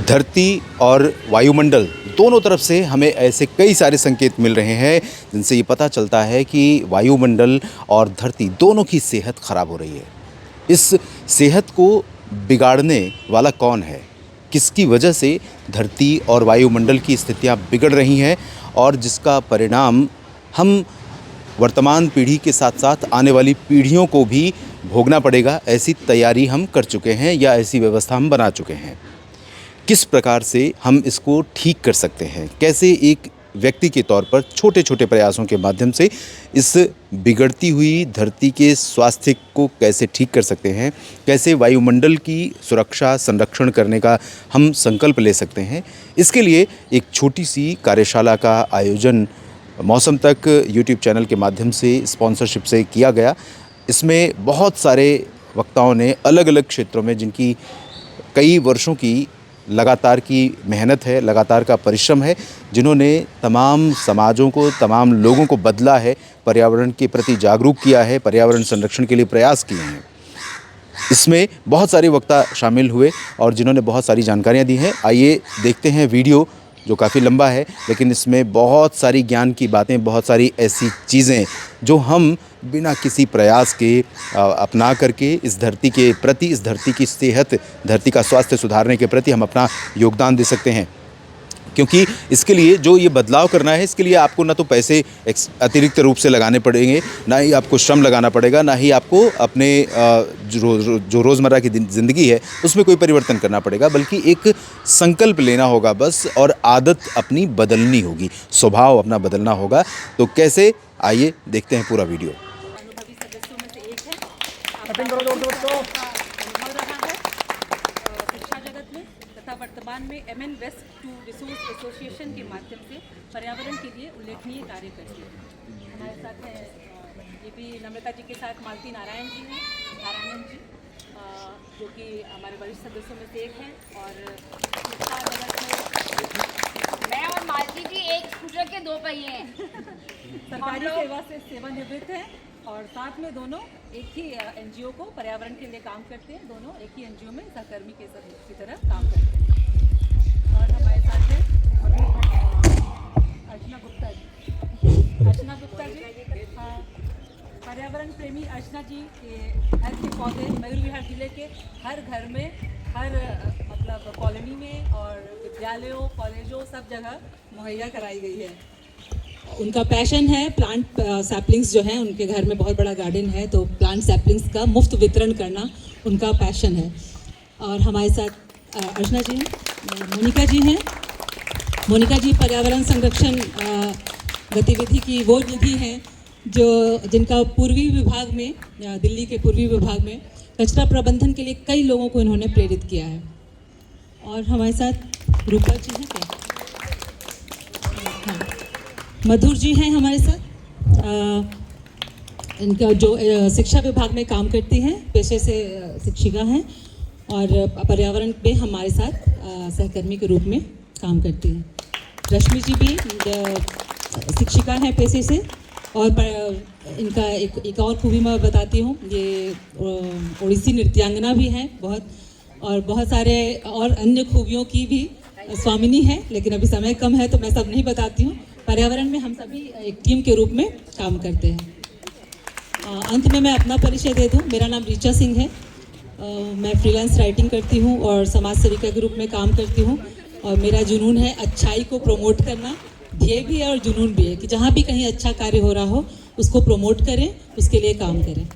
धरती और वायुमंडल दोनों तरफ से हमें ऐसे कई सारे संकेत मिल रहे हैं जिनसे ये पता चलता है कि वायुमंडल और धरती दोनों की सेहत खराब हो रही है। इस सेहत को बिगाड़ने वाला कौन है? किसकी वजह से धरती और वायुमंडल की स्थितियां बिगड़ रही हैं और जिसका परिणाम हम वर्तमान पीढ़ी के साथ साथ आने वाली पीढ़ियों को भी भोगना पड़ेगा, ऐसी तैयारी हम कर चुके हैं या ऐसी व्यवस्था हम बना चुके हैं। किस प्रकार से हम इसको ठीक कर सकते हैं? कैसे एक व्यक्ति के तौर पर छोटे छोटे प्रयासों के माध्यम से इस बिगड़ती हुई धरती के स्वास्थ्य को कैसे ठीक कर सकते हैं? कैसे वायुमंडल की सुरक्षा संरक्षण करने का हम संकल्प ले सकते हैं? इसके लिए एक छोटी सी कार्यशाला का आयोजन मौसम तक यूट्यूब चैनल के माध्यम से स्पॉन्सरशिप से किया गया। इसमें बहुत सारे वक्ताओं ने अलग अलग क्षेत्रों में, जिनकी कई वर्षों की लगातार की मेहनत है, लगातार का परिश्रम है, जिन्होंने तमाम समाजों को, तमाम लोगों को बदला है, पर्यावरण के प्रति जागरूक किया है, पर्यावरण संरक्षण के लिए प्रयास किए हैं। इसमें बहुत सारे वक्ता शामिल हुए और जिन्होंने बहुत सारी जानकारियां दी हैं। आइए देखते हैं वीडियो, जो काफ़ी लंबा है, लेकिन इसमें बहुत सारी ज्ञान की बातें, बहुत सारी ऐसी चीज़ें जो हम बिना किसी प्रयास के अपना करके इस धरती के प्रति, इस धरती की सेहत, धरती का स्वास्थ्य सुधारने के प्रति हम अपना योगदान दे सकते हैं। क्योंकि इसके लिए जो ये बदलाव करना है, इसके लिए आपको ना तो पैसे अतिरिक्त रूप से लगाने पड़ेंगे, ना ही आपको श्रम लगाना पड़ेगा, ना ही आपको अपने जो रोज़मर्रा की ज़िंदगी है उसमें कोई परिवर्तन करना पड़ेगा, बल्कि एक संकल्प लेना होगा बस, और आदत अपनी बदलनी होगी, स्वभाव अपना बदलना होगा। तो कैसे, आइए देखते हैं पूरा वीडियो। अनुभवी सदस्यों में से एक है। अनुभव रहा है शिक्षा जगत में तथा वर्तमान में MN waste to resource association के माध्यम से पर्यावरण के लिए उल्लेखनीय कार्य करती है। हमारे साथ है ये भी नम्रता जी के साथ मालती नारायण जी हैं, नारायणन जी, जो कि हमारे वरिष्ठ सदस्यों में से एक हैं। और शिक्षा जगत में मैं और मालती जी एक स्कूटर के दो पहिए हैं। सरकारी सेवा से सेवानिवृत्त हैं और साथ में दोनों एक ही NGO को पर्यावरण के लिए काम करते हैं। दोनों एक ही NGO में सहकर्मी की तरह काम करते हैं। और हमारे साथ है अर्चना गुप्ता जी। अर्चना गुप्ता जी पर्यावरण प्रेमी अर्चना जी के घर के पौधे मयूर विहार जिले के हर घर में, हर मतलब कॉलोनी में और विद्यालयों, कॉलेजों, सब जगह मुहैया कराई गई है। उनका पैशन है प्लांट सैपलिंग्स जो हैं, उनके घर में बहुत बड़ा गार्डन है, तो प्लांट सैपलिंग्स का मुफ्त वितरण करना उनका पैशन है। और हमारे साथ अर्चना जी हैं, मोनिका जी हैं। मोनिका जी पर्यावरण संरक्षण गतिविधि की वो निधि हैं जिनका पूर्वी विभाग में, दिल्ली के पूर्वी विभाग में कचरा प्रबंधन के लिए कई लोगों को इन्होंने प्रेरित किया है। और हमारे साथ रूपा जी हैं, क्या हाँ, मधुर जी हैं हमारे साथ। इनका जो शिक्षा विभाग में काम करती हैं, पेशे से शिक्षिका हैं और पर्यावरण पे हमारे साथ सहकर्मी के रूप में काम करती हैं। रश्मि जी भी शिक्षिका हैं पेशे से, और इनका एक और खूबी मैं बताती हूँ, ये ओडिसी नृत्यांगना भी हैं बहुत, और बहुत सारे और अन्य खूबियों की भी स्वामिनी है, लेकिन अभी समय कम है तो मैं सब नहीं बताती हूँ। पर्यावरण में हम सभी एक टीम के रूप में काम करते हैं। अंत में मैं अपना परिचय दे दूँ। मेरा नाम ऋचा सिंह है। मैं फ्रीलांस राइटिंग करती हूँ और समाज सेविका के रूप में काम करती हूँ, और मेरा जुनून है अच्छाई को प्रमोट करना। ध्येय भी है और जुनून भी है कि जहाँ भी कहीं अच्छा कार्य हो रहा हो उसको प्रमोट करें, उसके लिए काम करें।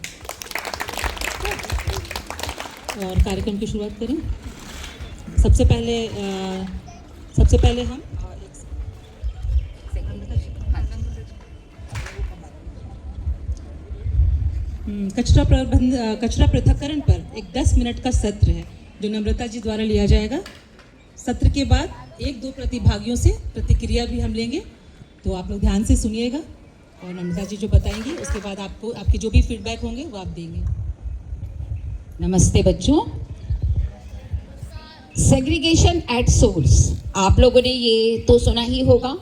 और कार्यक्रम की शुरुआत करें। सबसे पहले हम कचरा पृथक्करण पर एक 10 मिनट का सत्र है जो नम्रता जी द्वारा लिया जाएगा। सत्र के बाद 1-2 प्रतिभागियों से प्रतिक्रिया भी हम लेंगे, तो आप लोग ध्यान से सुनिएगा और नम्रता जी जो बताएंगी उसके बाद आपको आपके जो भी फीडबैक होंगे वो आप देंगे। नमस्ते बच्चों। सेग्रीगेशन एट सोर्स, आप लोगों ने ये तो सुना ही होगा।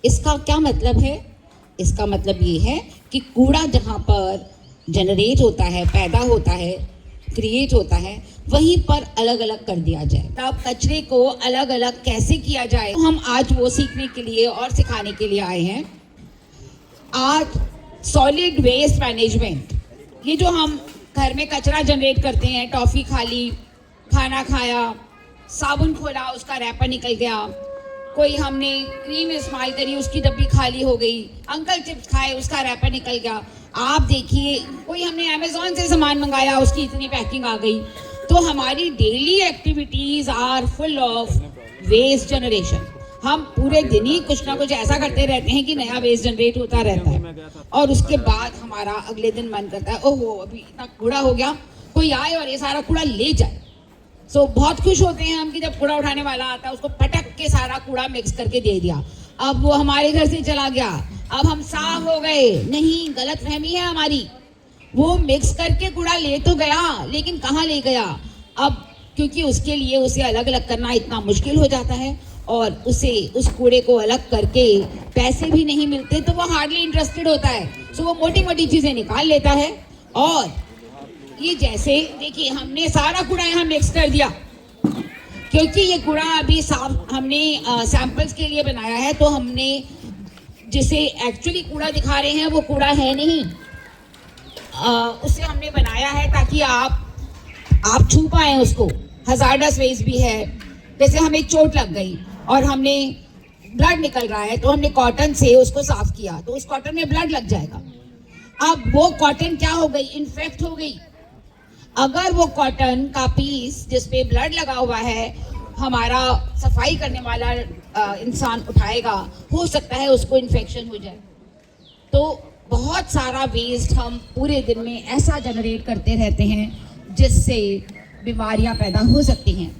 इसका क्या मतलब है? इसका मतलब ये है कि कूड़ा जहाँ पर जनरेट होता है, पैदा होता है, क्रिएट होता है वहीं पर अलग अलग कर दिया जाए। तब कचरे को अलग अलग कैसे किया जाए, हम आज वो सीखने के लिए और सिखाने के लिए आए हैं। आज सॉलिड वेस्ट मैनेजमेंट, ये जो हम घर में कचरा जनरेट करते हैं, टॉफ़ी खा ली, खाना खाया, साबुन खोला उसका रैपर निकल गया, कोई हमने क्रीम इस्तेमाल करी उसकी डब्बी खाली हो गई, अंकल चिप्स खाए उसका रैपर निकल गया। आप देखिए, कोई हमने अमेज़ॉन से सामान मंगाया उसकी इतनी पैकिंग आ गई। तो हमारी daily activities are full of waste generation. हम पूरे दिन ही कुछ ना कुछ ऐसा करते रहते हैं कि नया वेस्ट जनरेट होता रहता है, और उसके बाद हमारा अगले दिन मन करता है ओहो अभी इतना कूड़ा हो गया, कोई आए और ये सारा कूड़ा ले जाए। सो बहुत खुश होते हैं हम कि जब कूड़ा उठाने वाला आता है उसको पटक के सारा कूड़ा मिक्स करके दे दिया, अब वो हमारे घर से चला गया, अब हम साफ हो गए। नहीं, गलत फहमी है हमारी। वो मिक्स करके कूड़ा ले तो गया, लेकिन कहाँ ले गया? अब क्योंकि उसके लिए उसे अलग अलग करना इतना मुश्किल हो जाता है, और उसे उस कूड़े को अलग करके पैसे भी नहीं मिलते, तो वो हार्डली इंटरेस्टेड होता है। सो वो मोटी मोटी चीज़ें निकाल लेता है। और ये जैसे देखिए, हमने सारा कूड़ा यहाँ मिक्स कर दिया, क्योंकि ये कूड़ा अभी साफ हमने सैंपल्स के लिए बनाया है, तो हमने जिसे एक्चुअली कूड़ा दिखा रहे हैं वो कूड़ा है नहीं, उसे हमने बनाया है ताकि आप छू पाएँ उसको। हजार्डस वेस्ट भी है, जैसे हमें चोट लग गई और हमने ब्लड निकल रहा है, तो हमने कॉटन से उसको साफ किया, तो उस कॉटन में ब्लड लग जाएगा। अब वो कॉटन क्या हो गई? इन्फेक्ट हो गई। अगर वो कॉटन का पीस जिस पे ब्लड लगा हुआ है हमारा सफाई करने वाला इंसान उठाएगा, हो सकता है उसको इन्फेक्शन हो जाए। तो बहुत सारा वेस्ट हम पूरे दिन में ऐसा जनरेट करते रहते हैं जिससे बीमारियां पैदा हो सकती हैं।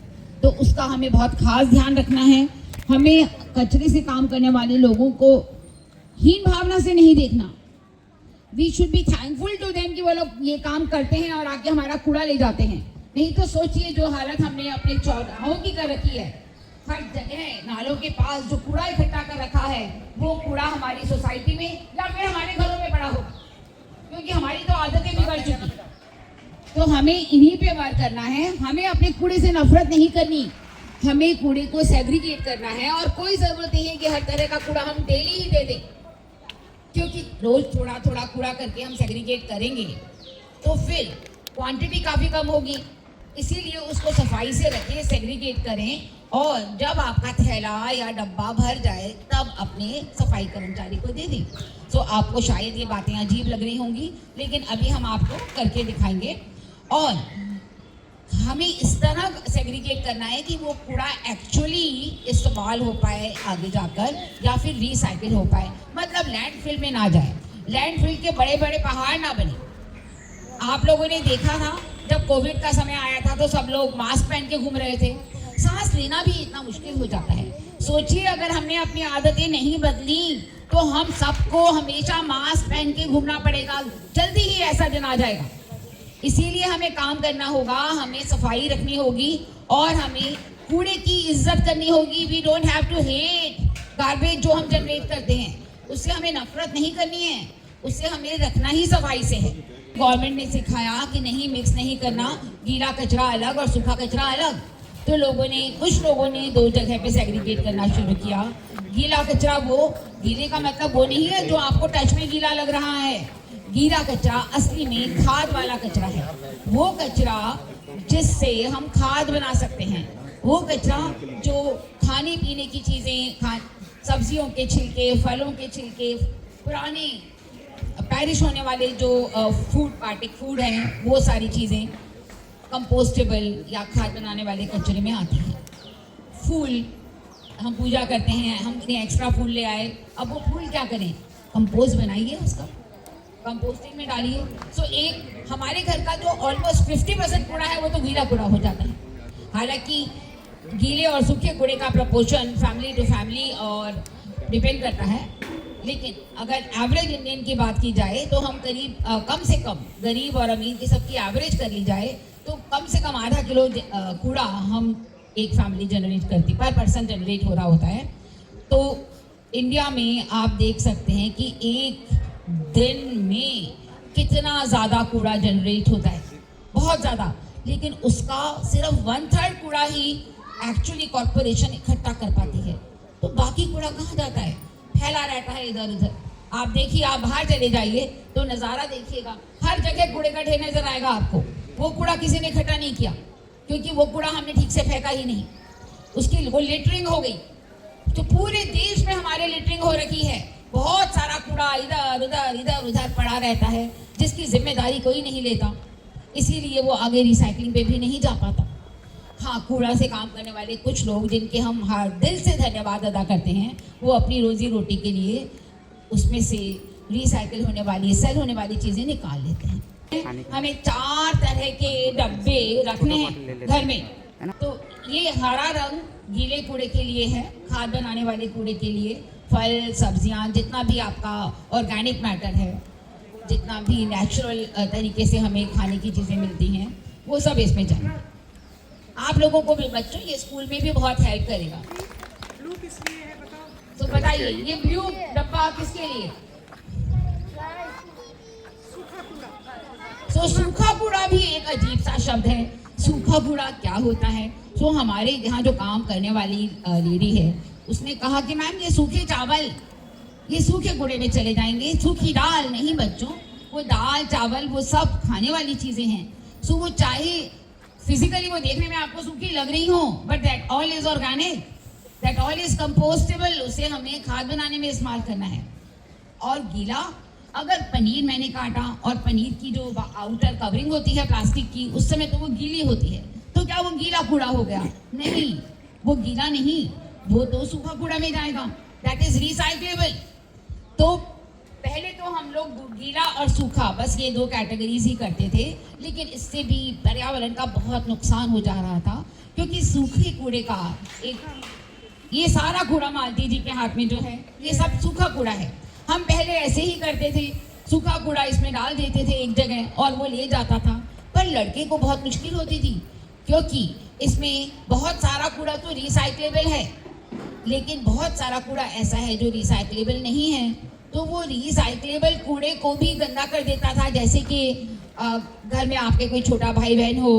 तो उसका हमें बहुत खास ध्यान रखना है। हमें कचरे से काम करने वाले लोगों को हीन भावना से नहीं देखना। We should be thankful to them कि वो लोग ये काम करते हैं और आके हमारा कूड़ा ले जाते हैं। नहीं तो सोचिए जो हालत हमने अपने चौराहों की कर रखी है, हर जगह नालों के पास जो कूड़ा इकट्ठा कर रखा है, वो कूड़ा हमारी सोसाइटी में या फिर हमारे घरों में पड़ा हो, क्योंकि हमारी तो आदतें बिगड़ चुकी। तो हमें इन्हीं पे वर्क करना है। हमें अपने कूड़े से नफरत नहीं करनी, हमें कूड़े को सेग्रीगेट करना है। और कोई ज़रूरत नहीं है कि हर तरह का कूड़ा हम डेली ही दे दें, क्योंकि रोज थोड़ा थोड़ा कूड़ा करके हम सेग्रीगेट करेंगे तो फिर क्वांटिटी काफ़ी कम होगी। इसीलिए उसको सफाई से रखें, सेग्रीगेट करें, और जब आपका थैला या डब्बा भर जाए तब अपने सफाई कर्मचारी को दे दें। तो आपको शायद ये बातें अजीब लग रही होंगी, लेकिन अभी हम आपको करके दिखाएंगे। और हमें इस तरह सेग्रीगेट करना है कि वो कूड़ा एक्चुअली इस्तेमाल हो पाए आगे जाकर, या फिर रिसाइकिल हो पाए, मतलब लैंडफिल में ना जाए, लैंडफिल के बड़े बड़े पहाड़ ना बने। आप लोगों ने देखा था जब कोविड का समय आया था तो सब लोग मास्क पहन के घूम रहे थे, सांस लेना भी इतना मुश्किल हो जाता है। सोचिए अगर हमने अपनी आदतें नहीं बदली तो हम सबको हमेशा मास्क पहन के घूमना पड़ेगा, जल्दी ही ऐसा दिन आ जाएगा। इसीलिए हमें काम करना होगा, हमें सफाई रखनी होगी, और हमें कूड़े की इज्जत करनी होगी। We don't have to hate garbage जो हम जनरेट करते हैं, उससे हमें नफरत नहीं करनी है, उससे हमें रखना ही सफाई से है। गवर्नमेंट ने सिखाया कि नहीं, मिक्स नहीं करना, गीला कचरा अलग और सूखा कचरा अलग। तो कुछ लोगों ने दो जगह पे सेग्रीगेट करना शुरू किया। गीला कचरा, वो गीले का मतलब वो नहीं है जो आपको टच में गीला लग रहा है। गीला कचरा असली में खाद वाला कचरा है, वो कचरा जिससे हम खाद बना सकते हैं, वो कचरा जो खाने पीने की चीज़ें, सब्जियों के छिलके, फलों के छिलके, पुराने पैरिश होने वाले जो पार्टिक फूड हैं, वो सारी चीज़ें कंपोस्टेबल या खाद बनाने वाले कचरे में आती हैं। फूल हम पूजा करते हैं, हम इतने एक्स्ट्रा फूल ले आए, अब वो फूल क्या करें? कंपोस्ट बनाइए, उसका कंपोस्टिंग में डालिए। सो एक हमारे घर का जो ऑलमोस्ट 50% कूड़ा है वो तो गीला कूड़ा हो जाता है। हालांकि गीले और सूखे कूड़े का प्रपोर्शन फैमिली टू फैमिली और डिपेंड करता है, लेकिन अगर एवरेज इंडियन की बात की जाए तो हम करीब कम से कम गरीब और अमीर की सबकी एवरेज कर ली जाए तो कम से कम आधा किलो कूड़ा हम एक फैमिली जनरेट करती, पर पर्सन जनरेट हो रहा होता है। तो इंडिया में आप देख सकते हैं कि एक दिन में कितना ज़्यादा कूड़ा जनरेट होता है, बहुत ज़्यादा। लेकिन उसका सिर्फ 1/3 कूड़ा ही एक्चुअली कॉर्पोरेशन इकट्ठा कर पाती है। तो बाकी कूड़ा कहाँ जाता है? फैला रहता है इधर उधर। आप देखिए, आप बाहर चले जाइए तो नज़ारा देखिएगा, हर जगह कूड़े का ढेर नजर आएगा आपको। वो कूड़ा किसी ने इकट्ठा नहीं किया, क्योंकि वो कूड़ा हमने ठीक से फेंका ही नहीं, उसकी वो लिटरिंग हो गई। तो पूरे देश में हमारे लिटरिंग हो रखी है, बहुत सारा कूड़ा इधर उधर पड़ा रहता है, जिसकी जिम्मेदारी कोई नहीं लेता, इसीलिए वो आगे रिसाइकलिंग पे भी नहीं जा पाता। हाँ, कूड़ा से काम करने वाले कुछ लोग, जिनके हम हर दिल से धन्यवाद अदा करते हैं, वो अपनी रोजी रोटी के लिए उसमें से रिसाइकिल होने वाली, सेल होने वाली चीज़ें निकाल लेते हैं। हमें 4 तरह के डब्बे रखने हैं घर में। तो ये हरा रंग गीले कूड़े के लिए है, खाद बनाने वाले कूड़े के लिए, फल सब्जियां, जितना भी आपका ऑर्गेनिक मैटर है, जितना भी नेचुरल तरीके से हमें खाने की चीज़ें मिलती हैं, वो सब इसमें जाए। आप लोगों को भी बच्चों, ये स्कूल में भी बहुत हेल्प करेगा। ब्लू किस लिए है बताओ? तो बताइए, ये ब्लू डब्बा किसके लिए? तो सूखा कूड़ा भी एक अजीब सा शब्द है। सूखा कूड़ा क्या होता है? तो हमारे यहाँ जो काम करने वाली लेडी है, उसने कहा कि मैम ये सूखे चावल, ये सूखे कूड़े में चले जाएंगे। सूखी दाल नहीं बच्चों, वो दाल चावल वो सब खाने वाली चीज़ें हैं। सो वो चाहे फिजिकली वो देखने में आपको सूखी लग रही हो, but that all is organic, that all is compostable, उसे हमें खाद बनाने में इस्तेमाल करना है। और गीला, अगर पनीर मैंने काटा और पनीर की जो आउटर कवरिंग होती है प्लास्टिक की, उस समय तो वो गीली होती है, तो क्या वो गीला कूड़ा हो गया? नहीं, वो गीला नहीं, वो तो सूखा कूड़ा में जाएगा, दैट इज रिसाइक्लेबल। तो पहले तो हम लोग गीला और सूखा बस ये 2 कैटेगरीज ही करते थे, लेकिन इससे भी पर्यावरण का बहुत नुकसान हो जा रहा था, क्योंकि सूखे कूड़े का ये सारा कूड़ा मालती जी के हाथ में जो है, ये सब सूखा कूड़ा है। हम पहले ऐसे ही करते थे, सूखा कूड़ा इसमें डाल देते थे एक जगह और वो ले जाता था, पर लड़के को बहुत मुश्किल होती थी, क्योंकि इसमें बहुत सारा कूड़ा तो रिसाइक्लेबल है, लेकिन बहुत सारा कूड़ा ऐसा है जो रिसाइक्लेबल नहीं है। तो वो रिसाइक्लेबल कूड़े को भी गंदा कर देता था। जैसे कि घर में आपके कोई छोटा भाई बहन हो,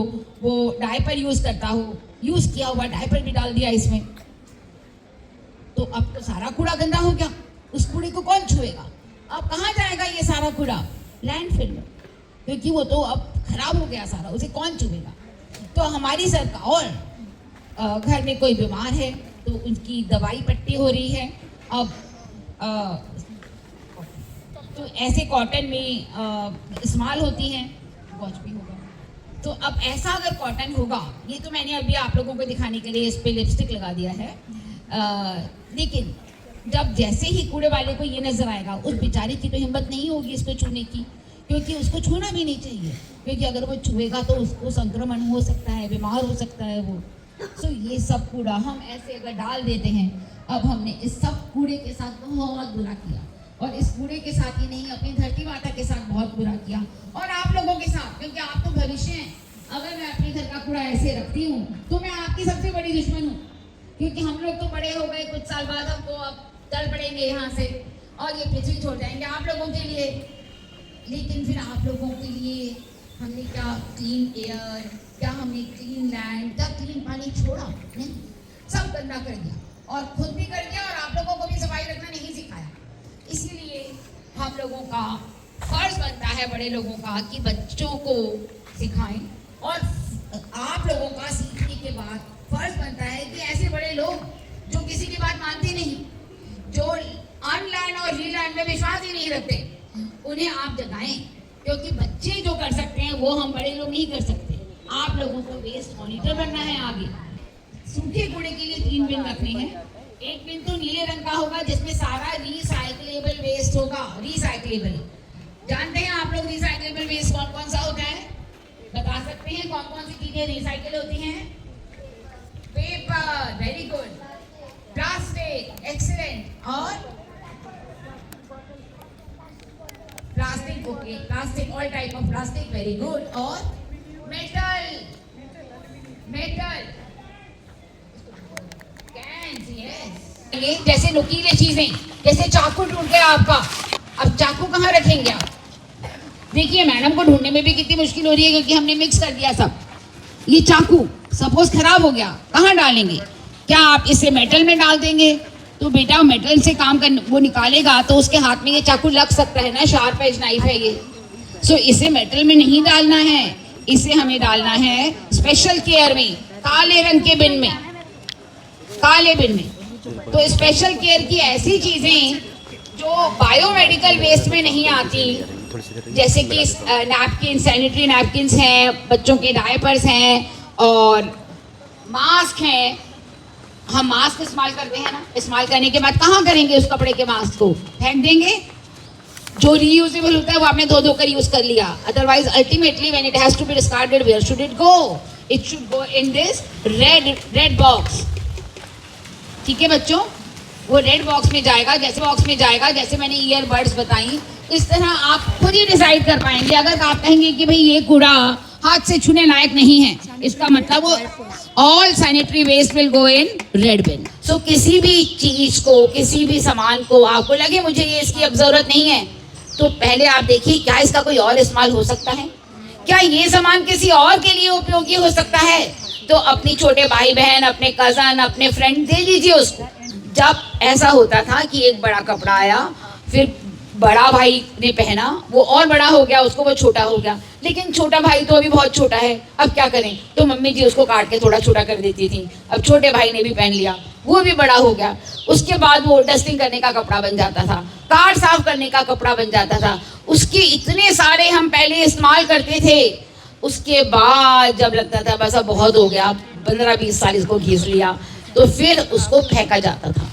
वो डायपर यूज़ करता हो, यूज़ किया हुआ डायपर भी डाल दिया इसमें, तो अब तो सारा कूड़ा गंदा हो गया। उस कूड़े को कौन छुएगा? अब कहाँ जाएगा ये सारा कूड़ा? लैंडफिल में, क्योंकि वो तो अब खराब हो गया सारा, उसे कौन छुएगा? तो हमारी सरकार, घर में कोई बीमार है तो उनकी दवाई पट्टी हो रही है। अब तो ऐसे कॉटन में इस्तेमाल होती हैं, वॉच भी होगा। तो अब ऐसा अगर कॉटन होगा, ये तो मैंने अभी आप लोगों को दिखाने के लिए इस पे लिपस्टिक लगा दिया है, लेकिन जब जैसे ही कूड़े वाले को ये नजर आएगा, उस बेचारे की तो हिम्मत नहीं होगी इसको छूने की, क्योंकि उसको छूना भी नहीं चाहिए, क्योंकि अगर वो छुएगा तो उसको संक्रमण हो सकता है, बीमार हो सकता है वो। सो ये सब कूड़ा हम ऐसे अगर डाल देते हैं, अब हमने इस सब कूड़े के साथ बहुत बुरा किया, और इस कूड़े के साथ ही नहीं, अपनी धरती माता के साथ बहुत बुरा किया, और आप लोगों के साथ, क्योंकि आप तो भविष्य हैं। अगर मैं अपने घर का कूड़ा ऐसे रखती हूँ तो मैं आपकी सबसे बड़ी दुश्मन हूँ, क्योंकि हम लोग तो बड़े हो गए, कुछ साल बाद हमको अब चल पड़ेंगे यहाँ से और ये पृथ्वी छोड़ जाएंगे आप लोगों के लिए। लेकिन फिर आप लोगों के लिए हमने क्या क्लीन एयर, क्या हमने क्लीन लैंड, क्या क्लीन पानी छोड़ा? नहीं, सब गंदा कर दिया, और खुद भी कर दिया, और आप लोगों को भी सफाई रखना नहीं सिखाया। इसीलिए हम लोगों का फर्ज बनता है, बड़े लोगों का, कि बच्चों को सिखाएं, और आप लोगों का सीखने के बाद फर्ज बनता है कि ऐसे बड़े लोग जो किसी की बात मानते नहीं, जो अनलैंड और रीलैंड में विश्वास ही नहीं रखते, उन्हें आप जगाएं, क्योंकि बच्चे जो कर सकते हैं वो हम बड़े लोग नहीं कर सकते। आप लोगों को वेस्ट मॉनिटर बनना है आगे। सूखे कूड़े के लिए 3 बिन रखने हैं। एक बिन तो नीले रंग का होगा, जिसमें सारा रिसाइक्लेबल वेस्ट होगा। रिसाइक्लेबल जानते हैं आप लोग, रिसाइक्लेबल वेस्ट कौन कौन सा होता है? बता सकते हैं कौन कौन सी चीजें रिसाइकिल होती हैं? Paper, very good, plastic, excellent, और plastic, okay, plastic, all type of plastic, very good, और मेटल, मेटल, कैंस, यस। जैसे नुकीले चीजें, जैसे चाकू टूट गया आपका, अब चाकू कहाँ रखेंगे आप? देखिए मैडम को ढूंढने में भी कितनी मुश्किल हो रही है, क्योंकि हमने मिक्स कर दिया सब। ये चाकू सपोज खराब हो गया, कहाँ डालेंगे? क्या आप इसे मेटल में डाल देंगे? तो बेटा मेटल से काम कर वो निकालेगा तो उसके हाथ में ये चाकू लग सकता है ना, शार्प एज नाइफ है ये। सो इसे मेटल में नहीं डालना है, इसे हमें डालना है स्पेशल केयर में, काले रंग के बिन में, काले बिन में। तो स्पेशल केयर की ऐसी चीजें जो बायोमेडिकल वेस्ट में नहीं आती, जैसे कि नैपकिन, सैनिटरी नैपकिन्स हैं, बच्चों के डायपर्स हैं और मास्क हैं। हम मास्क इस्तेमाल करते हैं ना, इस्तेमाल करने के बाद कहाँ करेंगे उस कपड़े के मास्क को? फेंक देंगे। जो रीयूजेबल होता है वो आपने धो कर यूज कर लिया, otherwise ultimately when it has to be discarded, where should it go? It should go in this red box. ठीक है बच्चों, वो रेड बॉक्स में जाएगा। जैसे बॉक्स में जाएगा, जैसे मैंने ईयरबड्स बताई, इस तरह आप खुद ही डिसाइड कर पाएंगे। अगर आप कहेंगे कि भाई ये कूड़ा हाथ से छूने लायक नहीं है, इसका मतलब वो all sanitary waste will go in red bin. So किसी भी चीज को, किसी भी सामान को आपको लगे मुझे ये इसकी अब जरूरत नहीं है, तो पहले आप देखिए क्या इसका कोई और इस्तेमाल हो सकता है, क्या ये सामान किसी और के लिए उपयोगी हो सकता है? तो अपनी छोटे भाई बहन, अपने कजन, अपने फ्रेंड दे दीजिए उसको। जब ऐसा होता था कि एक बड़ा कपड़ा आया, फिर बड़ा भाई ने पहना, वो और बड़ा हो गया, उसको वो छोटा हो गया, लेकिन छोटा भाई तो अभी बहुत छोटा है, अब क्या करें? तो मम्मी जी उसको काट के थोड़ा छोटा कर देती थी। अब छोटे भाई ने भी पहन लिया, वो भी बड़ा हो गया। उसके बाद वो डस्टिंग करने का कपड़ा बन जाता था, कार साफ करने का कपड़ा बन जाता था। उसके इतने सारे हम पहले इस्तेमाल करते थे। उसके बाद जब लगता था बस अब बहुत हो गया, 15-20 साल इसको घीस लिया, तो फिर उसको फेंका जाता था।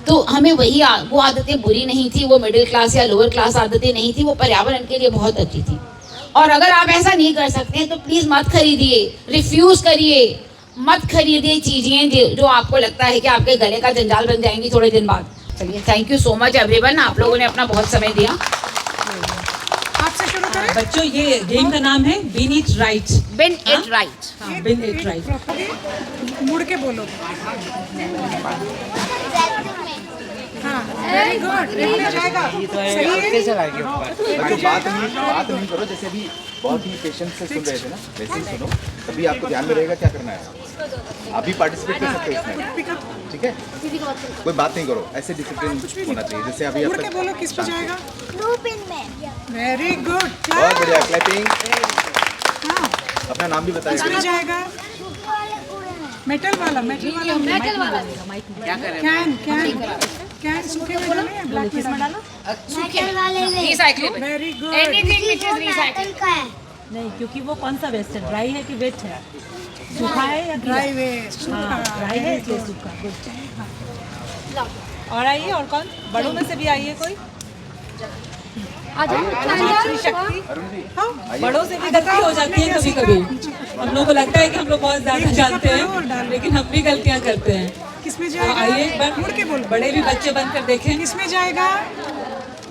तो हमें वही वो आदतें बुरी नहीं थी, वो मिडिल क्लास या लोअर क्लास आदतें नहीं थी, वो पर्यावरण के लिए बहुत अच्छी थी। और अगर आप ऐसा नहीं कर सकते हैं तो प्लीज मत खरीदिए, रिफ्यूज करिए, मत खरीदिए चीजें जो आपको लगता है कि आपके गले का जंजाल बन जाएंगी थोड़े दिन बाद। चलिए, thank you so much everyone, आप लोगों ने अपना बहुत समय दिया। आपसे शुरू करें। बच्चों ये गेम का नाम है bin it right. Bin it right. हाँ, बिन इट राइट। मुड़ के बोलो। हाँ, वेरी गुड। जाएगा। सही है। बच्चों बात नहीं करो, जैसे अभी बहुत ही पेशेंस से सुन रहे थे ना, वैसे ही सुनो। तभी आपको ध्यान में रहेगा क्या करना है। आप भी पार्टिसिपेट कर सकते हो इसमें, ठीक है? कोई बात नहीं करो, ऐसे डिसिप्लिन होना चाहिए। जैसे अभी मुड़ के बोलो, किस पे जाएगा? ब्लू पिन में। Very good. बहुत बढ़िया, क्लैपिंग। हाँ, अपना नाम भी किस पे बताइए। जाएगा? मेटल वाला। कैन सूखे में डालें या ब्लैक में डालें? मेटल वाले में। Recyclable. Very good. Anything which is metal recyclable. का है। नहीं, क्योंकि वो कौन सा वेस्ट है, ड्राई है कि वेट है? सूखा है या गीला? Dry waste. हाँ, ड्राई है इसलिए सूखा। गुड। और आइए, और कौन? बड़ों में से भी आइए कोई। शक्ति, बड़ों से भी गलती हो जाती है कभी कभी। हम लोग को लगता है कि हम लोग बहुत ज्यादा जानते हैं, लेकिन हम भी गलतियां करते हैं। किसमें तो जाएगा? आइए एक बार मुड़ के बोलो। बड़े भी बच्चे बनकर देखें। किसमें जाएगा?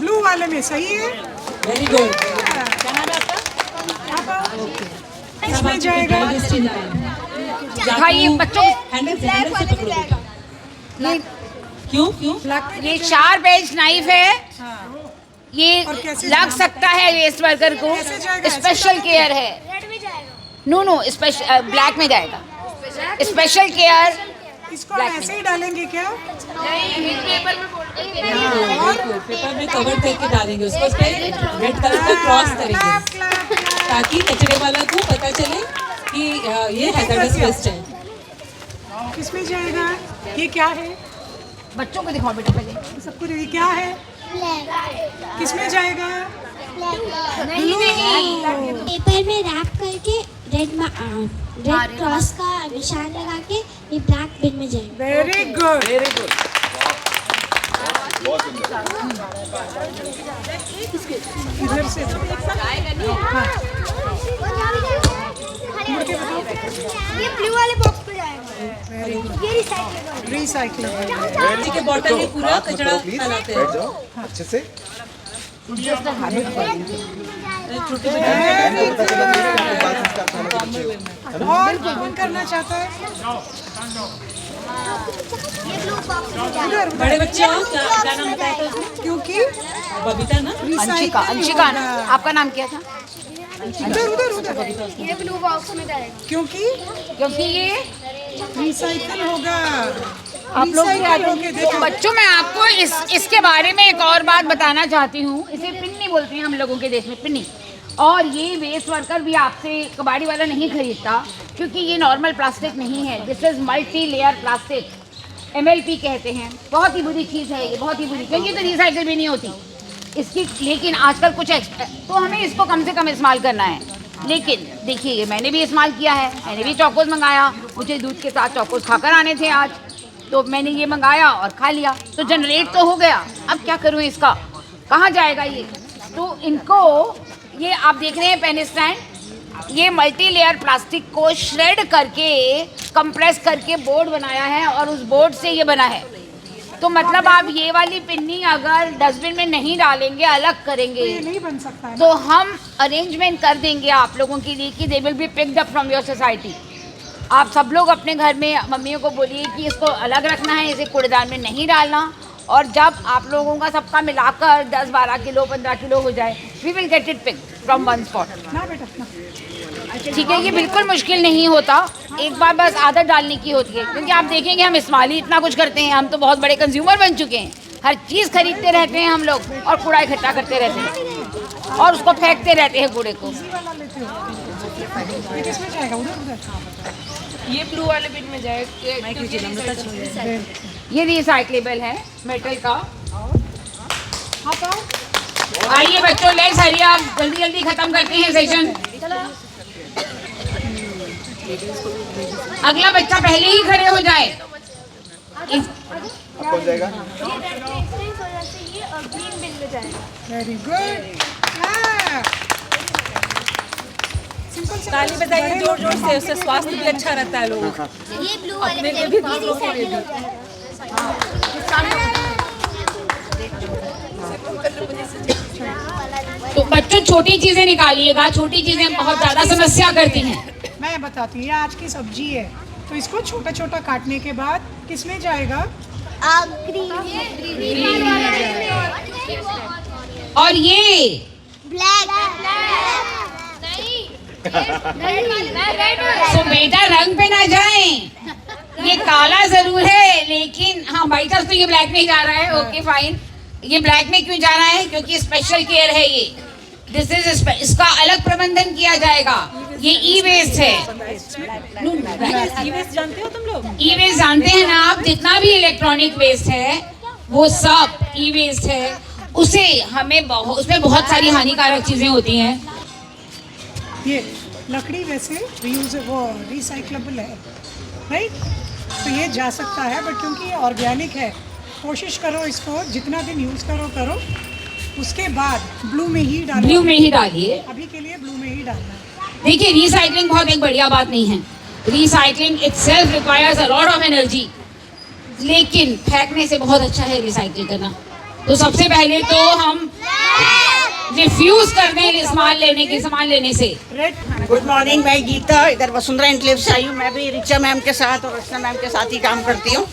ब्लू वाले में। सही है। Very good. क्या नाम है आपका? किसमें जाएगा? दिखाइए बच्चों। हैंडल से पकड़ो बेटा। क्यों क्यों? ये शार्प एज नाइफ है, ये और कैसे लग सकता है वेस्ट वर्कर को। कैसे जाएगा? स्पेशल केयर है। रेड में जाएगा। नो, स्पेशल ब्लैक में जाएगा। Special care. इसको हम ऐसे ही डालेंगे क्या? पेपर में कवर करके डालेंगे उसको, उस पर रेड कलर का क्रॉस करेंगे ताकि कचरे वाला को पता चले कि ये हैजर्डस वेस्ट है। किसमें जाएगा? ये क्या है? बच्चों को दिखाओ बेटा पहले। सबको ये क्या है? किसमें जाएगा? पेपर में रैप करके रेड क्रॉस का निशान लगा के ये ब्लैक बिन में जाएगा। Very good. इधर से ये ब्लू वाले बॉक्स पे जाएगा। ये रिसाइकलेबल। रिसाइकलेबल। जी के बॉटल में पूरा बात मत कचरा करो, प्लीज फैलाते बैठ हैं। जाओ अच्छे से। छोटे बहन को पता चला नहीं कि बात संस्कार खाना के बच्चे हो। और कौन करना चाहता है? ये ब्लू बॉक्स में जाएगा। बड़े बच्चे हो क्या नाम बताया था उसने? क्योंकि बबीता ना? अंशिका। अंशिका ना? आपका नाम क्या था? उधर उधर उधर, ये ब्लू बॉक्स में जाएगा क्योंकि ये रिसाइकल होगा। आप लोग भी रिसाइकल होके देखो। बच्चों, मैं आपको इसके बारे में एक और बात बताना चाहती हूँ। इसे पिन्नी बोलते हैं हम लोगों के देश में, पिन्नी। और ये वेस्ट वर्कर भी आपसे कबाड़ी वाला नहीं खरीदता, क्योंकि ये नॉर्मल प्लास्टिक नहीं है। This is multi layer plastic, MLP कहते हैं। बहुत ही बुरी चीज़ है ये, बहुत ही बुरी, क्योंकि तो रिसाइकिल भी नहीं होती इसकी। लेकिन आजकल कुछ तो हमें इसको कम से कम इस्तेमाल करना है। लेकिन देखिए, ये मैंने भी इस्तेमाल किया है, मैंने भी चौकोस मंगाया। मुझे दूध के साथ चौकोस खाकर आने थे आज, तो मैंने ये मंगाया और खा लिया, तो जनरेट तो हो गया। अब क्या करूँ इसका, कहाँ जाएगा ये? तो इनको, ये आप देख रहे हैं पेन स्टैंड, ये मल्टी लेयर प्लास्टिक को श्रेड करके, कंप्रेस करके बोर्ड बनाया है, और उस बोर्ड से ये बना है। तो मतलब आप ये वाली पिन्नी अगर डस्टबिन में नहीं डालेंगे, अलग करेंगे, ये नहीं बन सकता है ना। तो हम अरेंजमेंट कर देंगे आप लोगों के लिए कि they will be picked up from your society. आप सब लोग अपने घर में मम्मियों को बोलिए कि इसको अलग रखना है, इसे कूड़ेदान में नहीं डालना। और जब आप लोगों का सबका मिलाकर 10-12 किलो 15 किलो हो जाए, we will get it picked from one spot. ना बेटा ना। ठीक है, ये बिल्कुल मुश्किल नहीं होता, एक बार बस आदत डालने की होती है। क्योंकि आप देखेंगे हम इस्तेमाल ही इतना कुछ करते हैं, हम तो बहुत बड़े कंज्यूमर बन चुके हैं। हर चीज़ खरीदते रहते हैं हम लोग, और कूड़ा इकट्ठा करते रहते हैं, और उसको फेंकते रहते हैं कूड़े को। इसी वाला लेते हो। ये किसमें जाएगा? उधर उधर। ये ब्लू वाले बिन में जाएगा। ये रिसाइक्लेबल है, मेटल का। आप आओ। आइए बच्चों, लेट्स हरी अप, जल्दी जल्दी खत्म करते हैं सेशन। अगला बच्चा पहले ही खड़े हो जाए। कौन जाएगा? ये ग्रीन बिन में जाएगा। Very good. ताली बजाइए जोर जोर से, उससे स्वास्थ्य भी अच्छा रहता है लोगों का। ये ब्लू वाले अपने में लिए भी जाएगा, ये रिसाइकल हो जाएगा। तो बच्चों, छोटी चीजें निकालिएगा, छोटी चीजें बहुत ज्यादा समस्या करती हैं। मैं बताती हूँ, ये आज की सब्जी है, तो इसको छोटा छोटा काटने के बाद किसमें जाएगा? और ये तो बेटा रंग पे ना जाएं, ये काला जरूर है, लेकिन हाँ बाई चांस तो ये ब्लैक में ही जा रहा है। Okay fine. ये ब्लैक में क्यों जा रहा है? क्योंकि स्पेशल केयर है ये। दिस इज, इसका अलग प्रबंधन किया जाएगा। ये ई वेस्ट है। ई वेस्ट जानते हो तुम लोग? ई वेस्ट जानते हैं ना आप? जितना भी इलेक्ट्रॉनिक वेस्ट है वो सब ई वेस्ट है। उसे हमें उसमें बहुत सारी हानिकारक चीजें होती हैं। ये लकड़ी वैसे रिसाइक्लेबल है, राइट? तो ये जा सकता है, बट क्योंकि ये ऑर्गेनिक है, कोशिश करो इसको जितना दिन यूज़ करो, उसके बाद ब्लू में ही डालो। ब्लू में ही डालिए। अभी के लिए ब्लू में ही डालना है। देखिए, रिसाइकलिंग बहुत एक बढ़िया बात नहीं है। Recycling itself requires a lot of energy, लेकिन फेंकने से बहुत अच्छा है रिसाइकिल करना। तो सबसे पहले तो हम रिफ्यूज कर दें सामान लेने से। गुड मॉर्निंग, मैं गीता इधर वसुंधरा एनक्लेव से आई हूँ। मैं भी रिचा मैम के साथ और रचना मैम के साथ ही काम करती हूँ।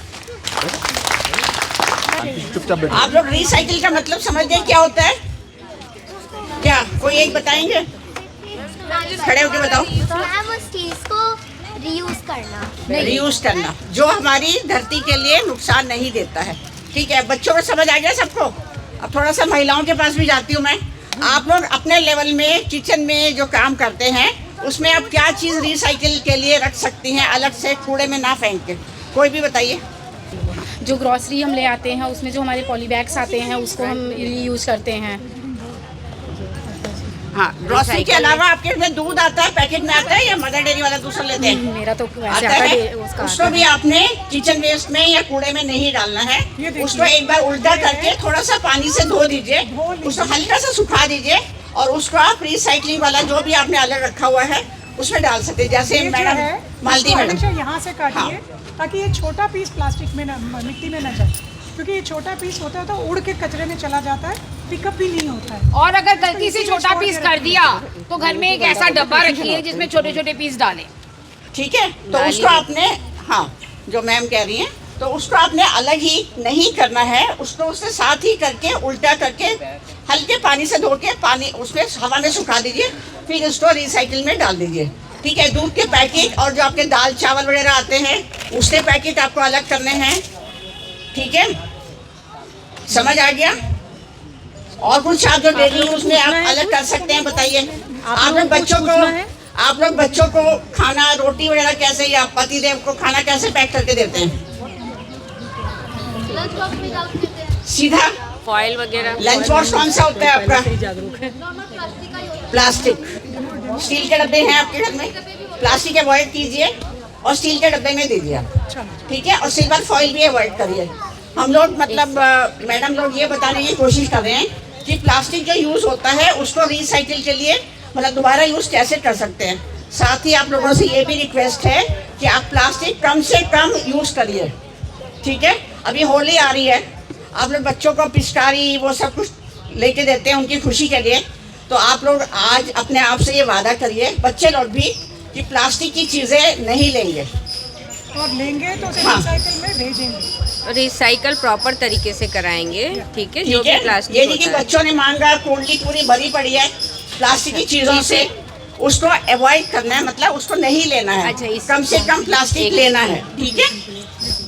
आप लोग रिसाइकिल का मतलब समझ गए क्या होता है? क्या कोई एक बताएंगे? खड़े होके बताओ। मैम, उस चीज को रीयूज करना जो हमारी धरती के लिए नुकसान नहीं देता है। ठीक है, बच्चों को समझ आ गया सबको? अब थोड़ा सा महिलाओं के पास भी जाती हूँ मैं। आप लोग अपने लेवल में किचन में जो काम करते हैं उसमें आप क्या चीज़ रिसाइकिल के लिए रख सकती हैं अलग से, कूड़े में ना फेंक के? कोई भी बताइए। जो ग्रॉसरी हम ले आते हैं उसमें जो हमारे पॉली बैग्स आते हैं उसको हम रीयूज करते हैं। हाँ, ग्रॉसरी के अलावा आपके में दूध आता है, पैकेट में आता है, या मदर डेयरी वाला दूसरा लेते हैं? मेरा तो वैसे आता है। उसको भी आपने किचन वेस्ट में या कूड़े में नहीं डालना है। उसको एक बार उल्टा करके थोड़ा सा पानी से धो दीजिए, उसको हल्का सा सुखा दीजिए, और उसको आप रिसाइकलिंग वाला जो भी आपने अलग रखा हुआ है उसमें डाल सकते हैं। जैसे मैडम मालती मैडम यहाँ से काटिए ताकि ये छोटा पीस प्लास्टिक में ना, मिट्टी में ना जाए, क्योंकि ये छोटा पीस होता है तो उड़ के कचरे में चला जाता है, पिकअप भी नहीं होता है। और अगर गलती से छोटा पीस कर दिया तो घर में एक ऐसा डब्बा रखिए जिसमें छोटे छोटे पीस डालें। ठीक है, तो उसको आपने, हाँ जो मैम कह रही हैं, तो उसको आपने अलग ही नहीं करना है, उसको उसके साथ ही करके उल्टा करके हल्के पानी से धो के पानी उसमें हवा में सुखा दीजिए, फिर उसको रिसाइकिल में डाल दीजिए। ठीक है, दूध के पैकेट और जो आपके दाल चावल वगैरह आते हैं उसके पैकेट आपको अलग करने हैं। ठीक है, समझ आ गया? और कुछ आप जो डेली यूज में आप अलग कर सकते हैं बताइए। आप लोग बच्चों को खाना रोटी वगैरह कैसे, या पति देव को खाना कैसे पैक करके देते हैं? सीधा फॉइल वगैरह। लंच बॉक्स कौन सा होता है आपका? प्लास्टिक। स्टील के डब्बे हैं आपके घर में? प्लास्टिक अवॉइड कीजिए और स्टील के डब्बे में दीजिए आप। ठीक है, और सिल्वर फॉइल भी अवॉइड करिए। हम लोग मतलब मैडम लोग ये बताने की कोशिश कर रहे हैं कि प्लास्टिक जो यूज़ होता है उसको रिसाइकिल के लिए मतलब दोबारा यूज़ कैसे कर सकते हैं। साथ ही आप लोगों से ये भी रिक्वेस्ट है कि आप प्लास्टिक कम से कम यूज़ करिए। ठीक है, अभी होली आ रही है, आप लोग बच्चों को पिचकारी वो सब कुछ लेके देते हैं उनकी खुशी के लिए, तो आप लोग आज अपने आप से ये वादा करिए, बच्चे लोग भी, कि प्लास्टिक की चीज़ें नहीं लेंगे, और लेंगे तो रिसाइकिल में भेजेंगे। रिसाइकल प्रॉपर तरीके से कराएंगे। ठीक है, जो भी प्लास्टिक ये नहीं कि बच्चों ने मांगा, कुंडली पूरी भरी पड़ी है प्लास्टिक की चीज़ों से, उसको अवॉइड करना है, मतलब उसको नहीं लेना है। अच्छा, कम से कम प्लास्टिक लेना है। ठीक है,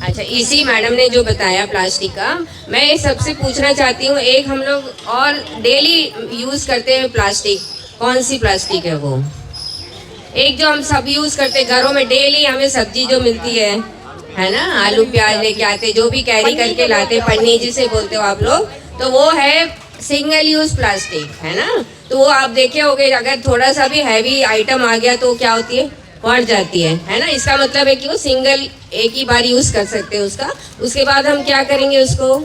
अच्छा, इसी मैडम ने जो बताया प्लास्टिक का, मैं सबसे पूछना चाहती हूँ, एक हम लोग और डेली यूज़ करते हैं प्लास्टिक, कौन सी प्लास्टिक है वो? एक जो हम सब यूज़ करते हैं घरों में, डेली हमें सब्जी जो मिलती है ना, आलू प्याज लेके आते, जो भी कैरी करके लाते, पन्नी जिसे बोलते हो आप लोग, तो वो है सिंगल यूज़ प्लास्टिक, है ना। तो वो आप देखे होंगे, अगर थोड़ा सा भी हैवी आइटम आ गया तो क्या होती है, फट जाती है ना। इसका मतलब है कि वो सिंगल एक ही बार यूज़ कर सकते हैं उसका। उसके बाद हम क्या करेंगे, उसको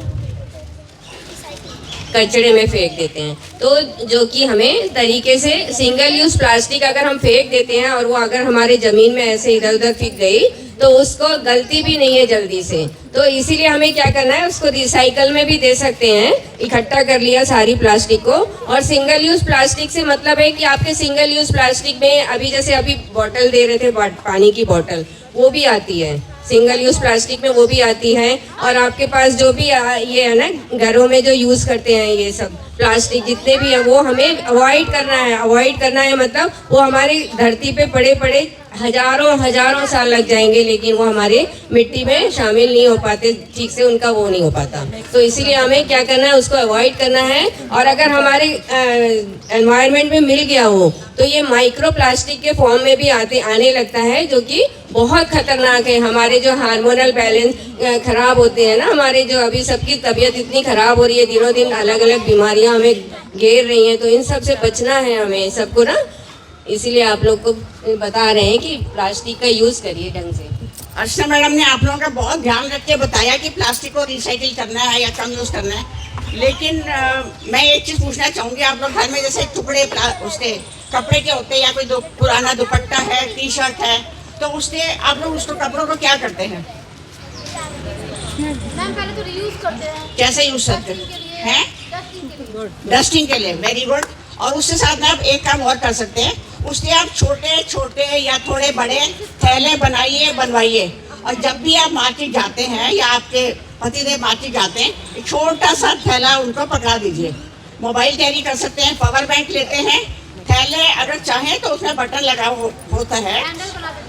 कचड़े में फेंक देते हैं। तो जो कि हमें तरीके से सिंगल यूज़ प्लास्टिक अगर हम फेंक देते हैं और वो अगर हमारे ज़मीन में ऐसे इधर उधर फेंक गई तो उसको गलती भी नहीं है जल्दी से। तो इसीलिए हमें क्या करना है, उसको रिसाइकल में भी दे सकते हैं। इकट्ठा कर लिया सारी प्लास्टिक को, और सिंगल यूज़ प्लास्टिक से मतलब है कि आपके सिंगल यूज़ प्लास्टिक में अभी जैसे अभी बॉटल दे रहे थे, पानी की बॉटल, वो भी आती है सिंगल यूज़ प्लास्टिक में, वो भी आती है। और आपके पास जो भी ये है ना, घरों में जो यूज़ करते हैं ये सब प्लास्टिक जितने भी है, वो हमें अवॉइड करना है। अवॉइड करना है मतलब वो हमारी धरती पे पड़े पड़े हजारों साल लग जाएंगे, लेकिन वो हमारे मिट्टी में शामिल नहीं हो पाते, ठीक से उनका वो नहीं हो पाता। तो इसीलिए हमें क्या करना है, उसको अवॉइड करना है। और अगर हमारे एनवायरनमेंट में मिल गया हो तो ये माइक्रो प्लास्टिक के फॉर्म में भी आने लगता है, जो कि बहुत खतरनाक है। हमारे जो हार्मोनल बैलेंस खराब होते हैं ना, हमारे जो अभी सबकी तबीयत इतनी खराब हो रही है, दिनों दिन अलग अलग बीमारियां हमें घेर रही हैं, तो इन सब से बचना है हमें सबको ना। इसीलिए आप लोग को बता रहे हैं कि प्लास्टिक का यूज़ करिए ढंग से। अर्चना मैडम ने आप लोगों का बहुत ध्यान रख के बताया कि प्लास्टिक को रिसाइकिल करना है या कम यूज़ करना है। लेकिन मैं एक चीज़ पूछना चाहूँगी, आप लोग घर में जैसे टुकड़े उसके कपड़े के होते हैं, या कोई पुराना दुपट्टा है, टी शर्ट है, तो उसके आप लोग उसको कपड़ों को क्या करते हैं? मैम पहले तो रीयूज करते हैं। कैसे यूज़ करते हैं? डस्टिंग के लिए, वेरी गुड। और उसके साथ में आप एक काम और कर सकते हैं, उसके आप छोटे छोटे या थोड़े बड़े थैले बनवाइए। और जब भी आप मार्केट जाते हैं या आपके पतिदेव मार्केट जाते हैं, एक छोटा सा थैला उनको पकड़ा दीजिए। मोबाइल कैरी कर सकते हैं, पावर बैंक लेते हैं, थैले अगर चाहें तो उसमें बटन लगा होता है,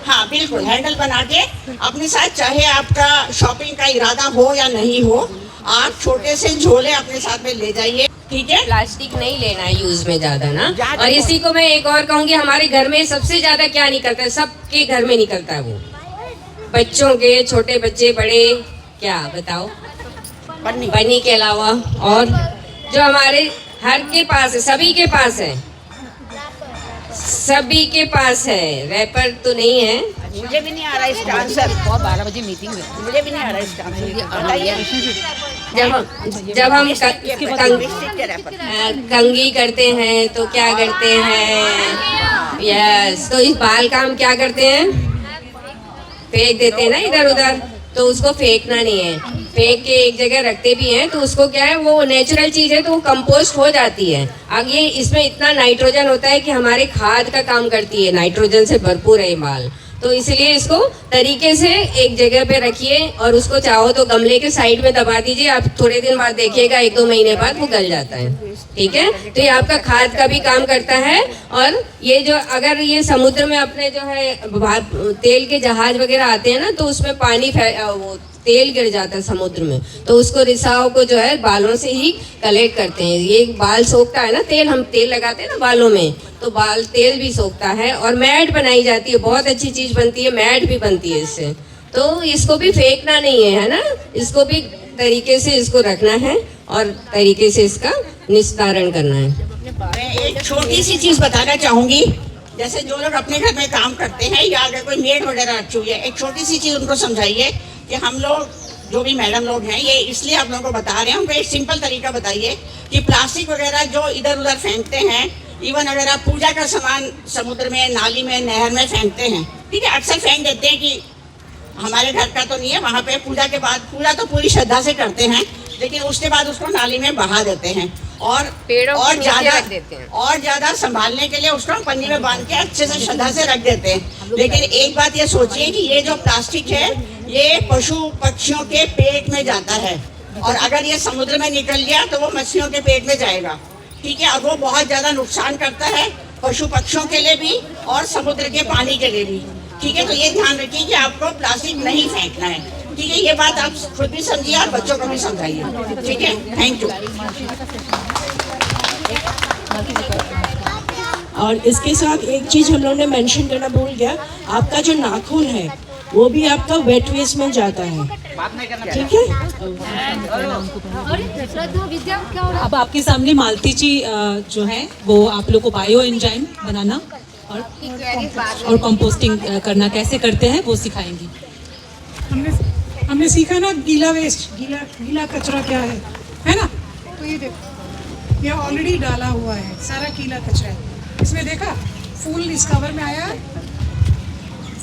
हाँ बिल्कुल, हैंडल बना के अपने साथ, चाहे आपका शॉपिंग का इरादा हो या नहीं हो, आप छोटे से झोले अपने साथ में ले जाइए। ठीक है, प्लास्टिक नहीं लेना है यूज में ज्यादा ना। और इसी को मैं एक और कहूँगी, हमारे घर में सबसे ज्यादा क्या निकलता है, सबके घर में निकलता है वो, बच्चों के, छोटे बच्चे बड़े, क्या बताओ, पन्नी के अलावा, और जो हमारे हर के पास है, सभी के पास है, सभी के पास है। रैपर तो नहीं है, मुझे भी नहीं आ रहा इसका आंसर। 12 बजे मीटिंग में, मुझे भी नहीं आ रहा इसका आंसर, बताइए। जब हम कंघी करते हैं तो क्या करते हैं, यस, तो इस बाल का हम क्या करते हैं, फेंक देते हैं ना इधर उधर। तो उसको फेंकना नहीं है, फेंक के एक जगह रखते भी हैं तो उसको क्या है, वो नेचुरल चीज़ है तो वो कंपोस्ट हो जाती है। आगे इसमें इतना नाइट्रोजन होता है कि हमारे खाद का काम करती है, नाइट्रोजन से भरपूर है ये बाल। तो इसलिए इसको तरीके से एक जगह पे रखिए और उसको चाहो तो गमले के साइड में दबा दीजिए। आप थोड़े दिन बाद देखिएगा, 1-2 महीने बाद वो गल जाता है। ठीक है, तो ये आपका खाद का भी काम करता है। और ये जो अगर ये समुद्र में अपने जो है तेल के जहाज वगैरह आते हैं ना, तो उसमें पानी वो तेल गिर जाता है समुद्र में, तो उसको रिसाव को जो है बालों से ही कलेक्ट करते हैं। ये बाल सोखता है ना तेल, हम तेल लगाते हैं ना बालों में, तो बाल तेल भी सोखता है। और मैट बनाई जाती है, बहुत अच्छी चीज बनती है, मैट भी बनती है इससे। तो इसको भी फेंकना नहीं है ना, इसको भी तरीके से इसको रखना है और तरीके से इसका निस्तारण करना है। मैं एक छोटी सी चीज बताना चाहूंगी, जैसे जो लोग अपने घर में काम करते हैं या अगर कोई मेड वगैरह रखी हुई है, एक छोटी सी चीज उनको समझाइए कि हम लोग जो भी मैडम लोग हैं, ये इसलिए आप लोगों को बता रहे हैं, उनको एक सिंपल तरीका बताइए कि प्लास्टिक वगैरह जो इधर उधर फेंकते हैं, इवन अगर आप पूजा का सामान समुद्र में, नाली में, नहर में फेंकते हैं, ठीक है, अक्सर फेंक देते हैं कि हमारे घर का तो नहीं है, वहाँ पे पूजा के बाद पूजा तो पूरी श्रद्धा से करते हैं, लेकिन उसके बाद उसको नाली में बहा देते हैं और ज्यादा संभालने के लिए उसको हम पन्नी में बांध के अच्छे से श्रद्धा से रख देते हैं। लेकिन एक बात ये सोचिए कि ये जो प्लास्टिक है, ये पशु पक्षियों के पेट में जाता है, और अगर ये समुद्र में निकल गया तो वो मछलियों के पेट में जाएगा। ठीक है, और वो बहुत ज्यादा नुकसान करता है पशु पक्षियों के लिए भी और समुद्र के पानी के लिए भी। ठीक है, तो ये ध्यान रखिए कि आपको प्लास्टिक नहीं फेंकना है। ठीक है, ये बात आप खुद भी समझिए और बच्चों को भी समझाइए। ठीक है, थैंक यू। और इसके साथ एक चीज हम लोगों ने मेंशन करना भूल गया, आपका जो नाखून है वो भी आपका वेट वेस्ट में जाता है। ठीक है, अब आपके सामने मालती जी जो है वो आप लोग को बायो एंजाइम बनाना और कंपोस्टिंग करना कैसे करते हैं वो सिखाएंगी। हमने सीखा ना गीला वेस्ट, गीला कचरा क्या है ना। तो ये देखो, ये ऑलरेडी डाला हुआ है, सारा गीला कचरा है इसमें। देखा, फूल इस कवर में आया,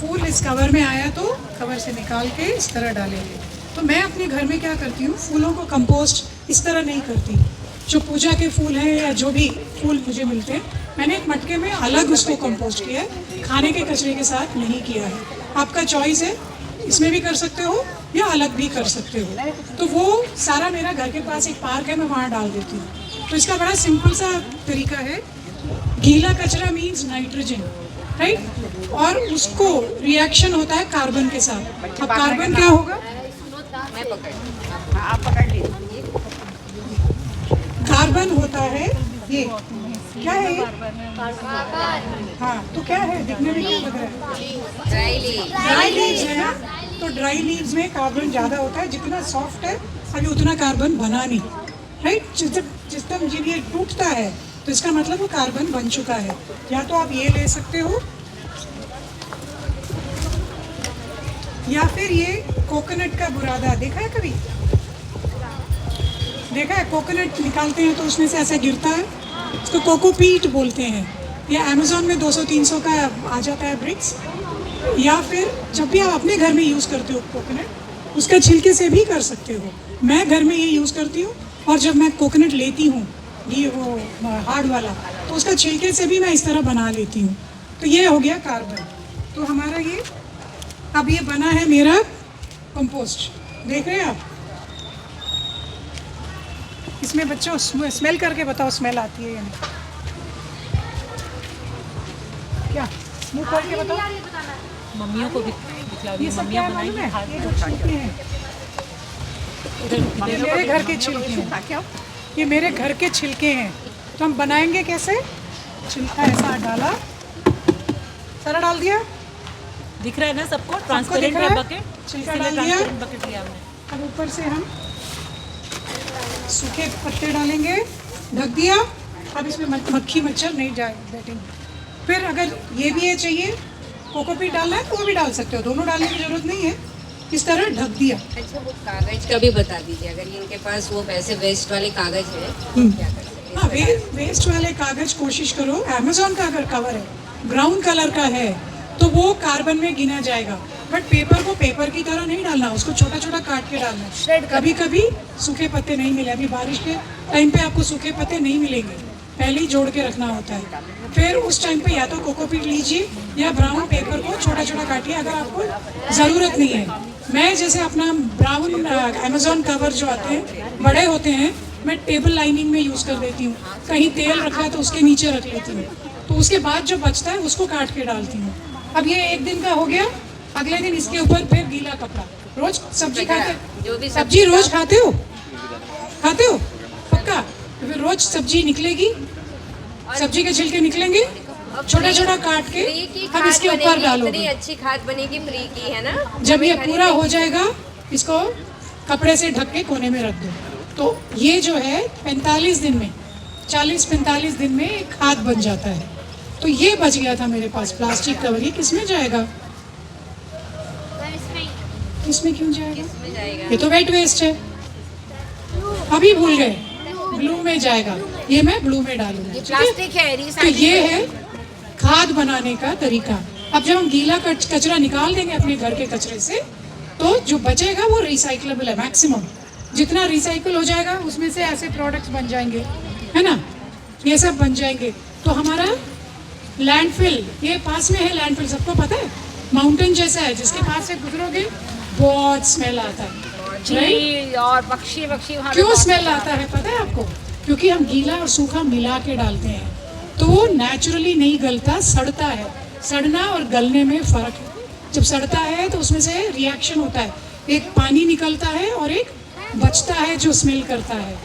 फूल इस कवर में आया तो कवर से निकाल के इस तरह डालेंगे। तो मैं अपने घर में क्या करती हूँ, फूलों को कंपोस्ट इस तरह नहीं करती। जो पूजा के फूल हैं या जो भी फूल मुझे मिलते हैं, मैंने एक मटके में अलग उसको कंपोस्ट किया है, खाने के कचरे के साथ नहीं किया है। आपका चॉइस है, इसमें भी कर सकते हो या अलग भी कर सकते हो। तो वो सारा मेरा घर के पास एक पार्क है, मैं वहाँ डाल देती हूँ। तो इसका बड़ा सिंपल सा तरीका है। गीला कचरा मीन्स नाइट्रोजन, राइट, और उसको रिएक्शन होता है कार्बन के साथ। अब कार्बन क्या होगा, कार्बन होता है ये, क्या है ये, हाँ, तो क्या है, दिखने में क्या लग रहा है, ड्राई लीव्स है ना। तो ड्राई लीव्स में कार्बन ज़्यादा होता है, जितना सॉफ्ट है अभी उतना कार्बन बना नहीं, राइट। जिस टाइम जब ये टूटता है तो इसका मतलब वो कार्बन बन चुका है। या तो आप ये ले सकते हो या फिर ये कोकोनट का बुरादा, देखा है कभी, देखा है, कोकोनट निकालते हैं तो उसमें से ऐसा गिरता है, इसको कोकोपीट बोलते हैं। ये अमेज़ॉन में 200-300 का आ जाता है ब्रिक्स। या फिर जब भी आप अपने घर में यूज़ करते हो कोकोनट, उसका छिलके से भी कर सकते हो। मैं घर में ये यूज़ करती हूँ, और जब मैं कोकोनट लेती हूँ ये वो हार्ड वाला, तो उसका छिलके से भी मैं इस तरह बना लेती हूँ। तो ये हो गया कार्बन। तो हमारा ये अब ये बना है मेरा कंपोस्ट, देख रहे हैं आप। इसमें बच्चों स्मेल करके बताओ, स्मेल आती है या नहीं, क्या मुंह खोल के बताओ। मम्मियों को भी दिखला ये सब क्या है मालूम है, ये जो छिलके हैं, ये मेरे घर के छिलके हैं, ये मेरे घर के छिलके हैं। तो हम बनाएंगे कैसे, छिलका ऐसा डाला, सारा डाल दिया, दिख रहा है ना सबको, ट्रांसपेरेंट है बकेट, छिलका डाल दिया। बकेट लिया हमने। अब ऊपर से हम सूखे पत्ते डालेंगे, ढक दिया। अब इसमें मक्खी मच्छर नहीं जाए बैठेंगे। फिर अगर ये भी ये चाहिए, कोकोपीट डालना है तो वो भी डाल सकते हो, दोनों डालने की जरूरत नहीं है। इस तरह ढक दिया। अच्छा, वो कागज का भी बता दीजिए, अगर इनके पास वो वैसे वेस्ट वाले कागज है क्या कर सकते हैं? हाँ, वेस्ट वाले कागज कोशिश करो। अमेज़ॉन का अगर कवर है, ब्राउन कलर का है, तो वो कार्बन में गिना जाएगा। बट पेपर को पेपर की तरह नहीं डालना, उसको छोटा छोटा काट के डालना है। कभी कभी सूखे पत्ते नहीं मिले, अभी बारिश के टाइम पे आपको सूखे पत्ते नहीं मिलेंगे, पहले ही जोड़ के रखना होता है। फिर उस टाइम पे या तो कोकोपीट लीजिए या ब्राउन पेपर को छोटा छोटा काटिए अगर आपको ज़रूरत नहीं है। मैं जैसे अपना ब्राउन अमेज़ॉन कवर जो आते हैं बड़े होते हैं, मैं टेबल लाइनिंग में यूज़ कर देती हूँ। कहीं तेल रखा है तो उसके नीचे रख लेती हूँ, तो उसके बाद जो बचता है उसको काट के डालती हूँ। अब ये एक दिन का हो गया, अगले दिन इसके ऊपर फिर गीला कपड़ा। रोज सब्जी खाते, सब्जी रोज खाते हो पक्का? तो फिर रोज सब्जी निकलेगी, सब्जी के छिलके निकलेंगे, छोटा छोटा काट के अब इसके ऊपर डालो। इतनी अच्छी खाद बनेगी फ्री की, है ना? जब ये पूरा हो जाएगा इसको कपड़े से ढक के कोने में रख दो। तो ये जो है 45 दिन में, 40-45 दिन में एक खाद बन जाता है। तो ये बच गया था मेरे पास प्लास्टिक कवर। ये किसमें जाएगा? इसमें क्यों जाएगा? ये तो वेट वेस्ट है। अभी भूल गए, ब्लू में जाएगा। ये मैं ब्लू में डालूंगी। प्लास्टिक है, तो ये है खाद बनाने का तरीका। अब जब हम गीला कचरा निकाल देंगे अपने घर के कचरे से, तो जो बचेगा वो रिसाइक्लेबल है। मैक्सिमम जितना रिसाइकल हो जाएगा उसमें से ऐसे प्रोडक्ट्स बन जाएंगे, है ना? ये सब बन जाएंगे। तो हमारा लैंडफिल, ये पास में है लैंडफिल, सबको पता है, माउंटेन जैसा है, जिसके पास से गुजरोगे बहुत स्मेल आता है। जी, और पक्षी वहाँ क्यों स्मेल आता है पता है आपको? क्योंकि हम गीला और सूखा मिला के डालते हैं, तो वो नेचुरली नहीं गलता, सड़ता है। सड़ना और गलने में फ़र्क है। जब सड़ता है तो उसमें से रिएक्शन होता है, एक पानी निकलता है और एक बचता है जो स्मेल करता है।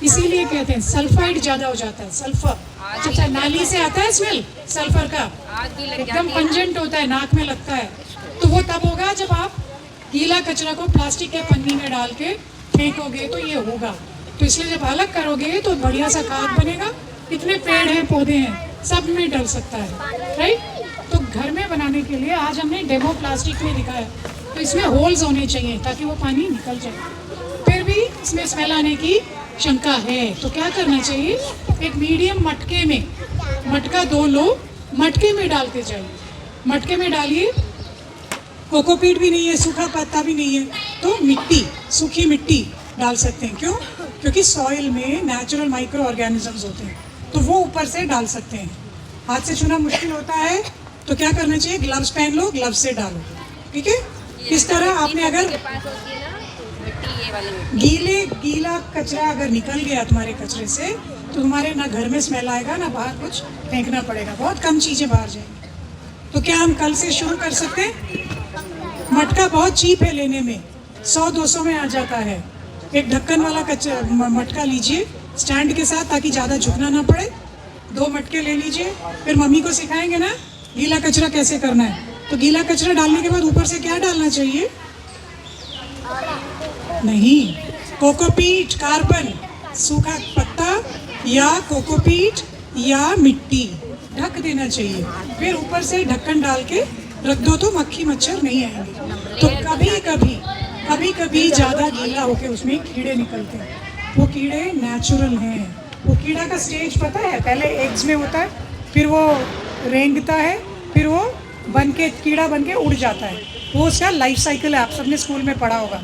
इसीलिए कहते हैं सल्फाइड ज़्यादा हो जाता है। सल्फर जब नाली से आता है स्मेल सल्फर का, एकदम पंजेंट होता है, नाक में लगता है। तो वो तब होगा जब आप गीला कचरा को प्लास्टिक के पन्नी में डाल के फेंकोगे, तो ये होगा। तो इसलिए जब अलग करोगे तो बढ़िया सा खाद बनेगा। इतने पेड़ हैं, पौधे हैं, सब में डल सकता है, राइट? तो घर में बनाने के लिए आज हमने डेमो प्लास्टिक में दिखाया। तो इसमें होल्स होने चाहिए ताकि वो पानी निकल जाए। फिर भी इसमें स्मेल आने की शंका है, तो क्या करना चाहिए? एक मीडियम मटके में, मटका 2 लो, मटके में डालते जाइए। मटके में डालिए, कोकोपीट भी नहीं है, सूखा पत्ता भी नहीं है, तो मिट्टी, सूखी मिट्टी डाल सकते हैं। क्यों? क्योंकि सॉइल में नेचुरल माइक्रो ऑर्गेनिजम्स होते हैं, तो वो ऊपर से डाल सकते हैं। हाथ से छूना मुश्किल होता है तो क्या करना चाहिए? ग्लव्स पहन लो, ग्लव्स से डालो, ठीक है? इस तरह आपने अगर गीला कचरा अगर निकल गया तुम्हारे कचरे से, तो तुम्हारे ना घर में स्मेल आएगा ना बाहर कुछ फेंकना पड़ेगा, बहुत कम चीज़ें बाहर जाएंगी। तो क्या हम कल से शुरू कर सकते हैं? मटका बहुत चीप है लेने में, 100-200 में आ जाता है। एक ढक्कन वाला मटका लीजिए स्टैंड के साथ, ताकि ज़्यादा झुकना ना पड़े। 2 मटके ले लीजिए। फिर मम्मी को सिखाएंगे ना गीला कचरा कैसे करना है। तो गीला कचरा डालने के बाद ऊपर से क्या डालना चाहिए? नहीं, कोकोपीट, कार्बन, सूखा पत्ता या कोकोपीट या मिट्टी ढक देना चाहिए। फिर ऊपर से ढक्कन डाल के रख दो तो मक्खी मच्छर नहीं आएंगे। तो कभी कभी ज़्यादा गीला होके उसमें कीड़े निकलते हैं। वो कीड़े नेचुरल हैं। वो कीड़ा का स्टेज पता है? पहले एग्स में होता है, फिर वो रेंगता है, फिर वो कीड़ा बन के उड़ जाता है। वो उसका लाइफ साइकिल है, आप सबने स्कूल में पढ़ा होगा।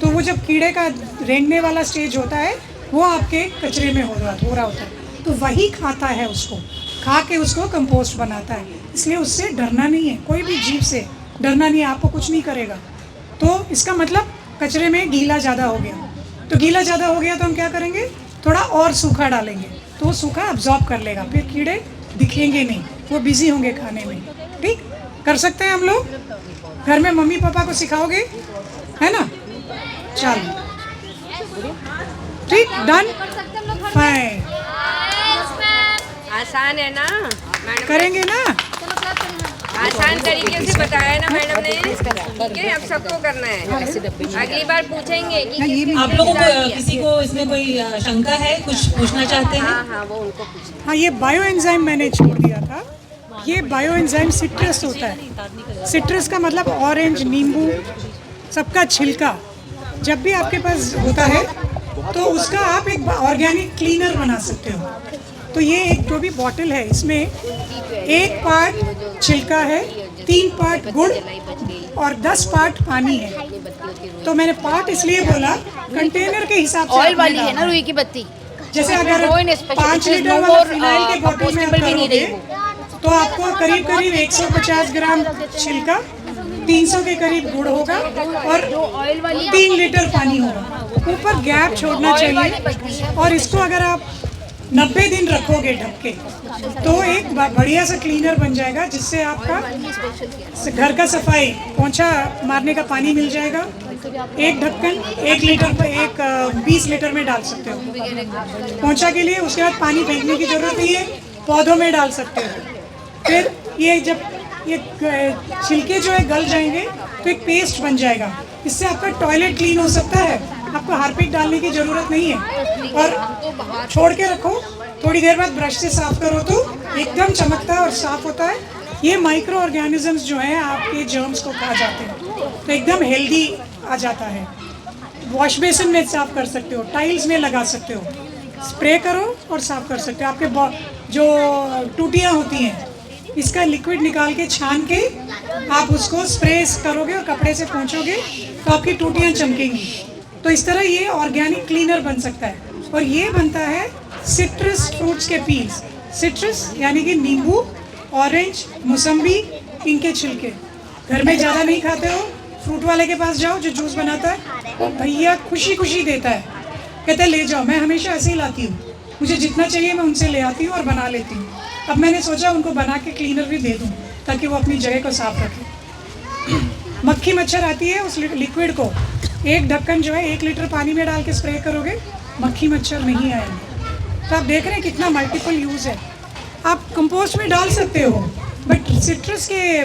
तो वो जब कीड़े का रेंगने वाला स्टेज होता है, वो आपके कचरे में हो रहा होता है, तो वही खाता है उसको, खा के उसको कंपोस्ट बनाता है। इसलिए उससे डरना नहीं है, कोई भी जीव से डरना नहीं है, आपको कुछ नहीं करेगा। तो इसका मतलब कचरे में गीला ज़्यादा हो गया, तो गीला ज़्यादा हो गया तो हम क्या करेंगे? थोड़ा और सूखा डालेंगे, तो वो सूखा अब्जॉर्ब कर लेगा, फिर कीड़े दिखेंगे नहीं, वो बिजी होंगे खाने में। ठीक कर सकते हैं हम लोग? घर में मम्मी पापा को सिखाओगे, है ना? चलो ठीक, डन, फाइन। आसान है ना मैडम? करेंगे ना? आसान तरीके से बताया ना मैडम ने, ठीक है? अब सबको करना है। अगली बार पूछेंगे कि आप लोगों को किसी को इसमें कोई शंका है, कुछ पूछना चाहते हैं? हाँ, वो उनको पूछना। हाँ, ये बायो एंजाइम मैंने छोड़ दिया था। ये बायो एंजाइम सिट्रस होता है। सिट्रस का मतलब ऑरेंज, नींबू, सबका छिलका जब भी आपके पास होता है तो उसका आप एक ऑर्गेनिक क्लीनर बना सकते हो। तो ये एक जो भी बॉटल है, इसमें 1 पार्ट छिलका है, 3 पार्ट गुड़ और 10 पार्ट पानी है। तो मैंने पार्ट इसलिए बोला, कंटेनर के हिसाब से ऑयल वाली है ना रुई की बत्ती? जैसे अगर 5 लीटर वाला फिनाइल के बोतल में आप करोगे तो आपको करीब करीब 150 ग्राम छिलका, 300 के करीब गुड़ होगा और 3 लीटर पानी होगा। ऊपर गैप छोड़ना चाहिए और इसको अगर आप 90 दिन रखोगे ढक के तो एक बढ़िया सा क्लीनर बन जाएगा, जिससे आपका घर का सफाई पोंछा मारने का पानी मिल जाएगा। एक ढक्कन 1 लीटर पर 20 लीटर में डाल सकते हो पोंछा के लिए। उसके बाद पानी फेंकने की जरूरत नहीं है, पौधों में डाल सकते हो। फिर ये जब ये छिलके जो है गल जाएंगे तो एक पेस्ट बन जाएगा। इससे आपका टॉयलेट क्लीन हो सकता है, आपको हार्पिक डालने की ज़रूरत नहीं है। और छोड़ के रखो, थोड़ी देर बाद ब्रश से साफ करो तो एकदम चमकता है और साफ होता है। ये माइक्रो ऑर्गेनिजम्स जो हैं आपके जर्म्स को खा जाते हैं, तो एकदम हेल्दी आ जाता है। वॉश बेसिन में साफ कर सकते हो, टाइल्स में लगा सकते हो, स्प्रे करो और साफ कर सकते हो। आपके जो टूटियाँ होती हैं, इसका लिक्विड निकाल के छान के आप उसको स्प्रे करोगे और कपड़े से पोंछोगे तो आपकी टूटियाँ चमकेंगी। तो इस तरह ये ऑर्गेनिक क्लीनर बन सकता है। और ये बनता है सिट्रस फ्रूट्स के पील्स। सिट्रस यानी कि नींबू, ऑरेंज, मौसम्बी, इनके छिलके। घर में ज़्यादा नहीं खाते हो, फ्रूट वाले के पास जाओ जो जूस बनाता है, वो भैया खुशी खुशी देता है, कहते हैं ले जाओ। मैं हमेशा ऐसे ही लाती हूँ, मुझे जितना चाहिए मैं उनसे ले आती हूँ और बना लेती हूँ। अब मैंने सोचा उनको बना के क्लीनर भी दे दूँ ताकि वो अपनी जगह को साफ रखें। मक्खी मच्छर आती है, उस लिक्विड को एक ढक्कन जो है 1 लीटर पानी में डाल के स्प्रे करोगे, मक्खी मच्छर नहीं आएंगे। तो आप देख रहे हैं कितना मल्टीपल यूज़ है। आप कंपोस्ट में डाल सकते हो, बट सिट्रस के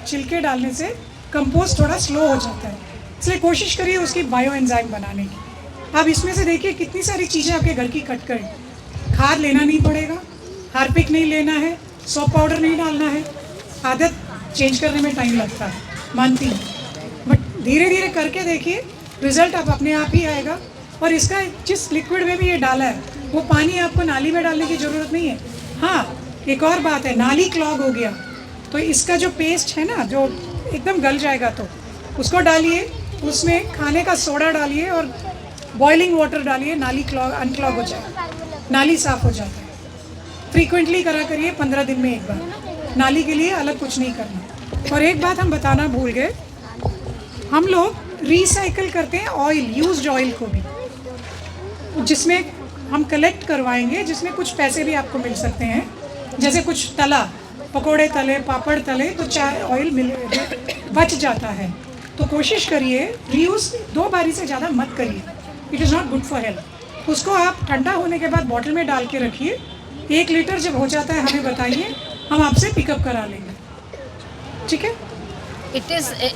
छिलके डालने से कंपोस्ट थोड़ा स्लो हो जाता है, इसलिए कोशिश करिए उसकी बायो एंजाइम बनाने की। आप इसमें से देखिए कितनी सारी चीज़ें आपके घर की कट कर। खाद लेना नहीं पड़ेगा, हार्पिक नहीं लेना है, सोप पाउडर नहीं डालना है। आदत चेंज करने में टाइम लगता है, मानती हूँ, बट धीरे धीरे करके देखिए रिजल्ट आप अपने आप ही आएगा। और इसका जिस लिक्विड में भी ये डाला है वो पानी आपको नाली में डालने की ज़रूरत नहीं है। हाँ, एक और बात है, नाली क्लॉग हो गया तो इसका जो पेस्ट है ना, जो एकदम गल जाएगा, तो उसको डालिए, उसमें खाने का सोडा डालिए और बॉइलिंग वाटर डालिए, नाली अनक्लॉग हो जाएगा, नाली साफ़ हो जाता है। फ्रीक्वेंटली करा करिए, 15 दिन में एक बार। नाली के लिए अलग कुछ नहीं करना। और एक बात हम बताना भूल गए, हम लोग रिसाइकल करते हैं ऑयल, यूज्ड ऑयल को भी, जिसमें हम कलेक्ट करवाएंगे, जिसमें कुछ पैसे भी आपको मिल सकते हैं। जैसे कुछ तला, पकोड़े तले, पापड़ तले, तो चाय ऑयल बच जाता है। तो कोशिश करिए रीयूज़ 2 बारी से ज़्यादा मत करिए, it is not good for health. उसको आप ठंडा होने के बाद बॉटल में डाल के रखिए। 1 लीटर जब हो जाता है हमें बताइए, हम आपसे पिकअप करा लेंगे, ठीक है।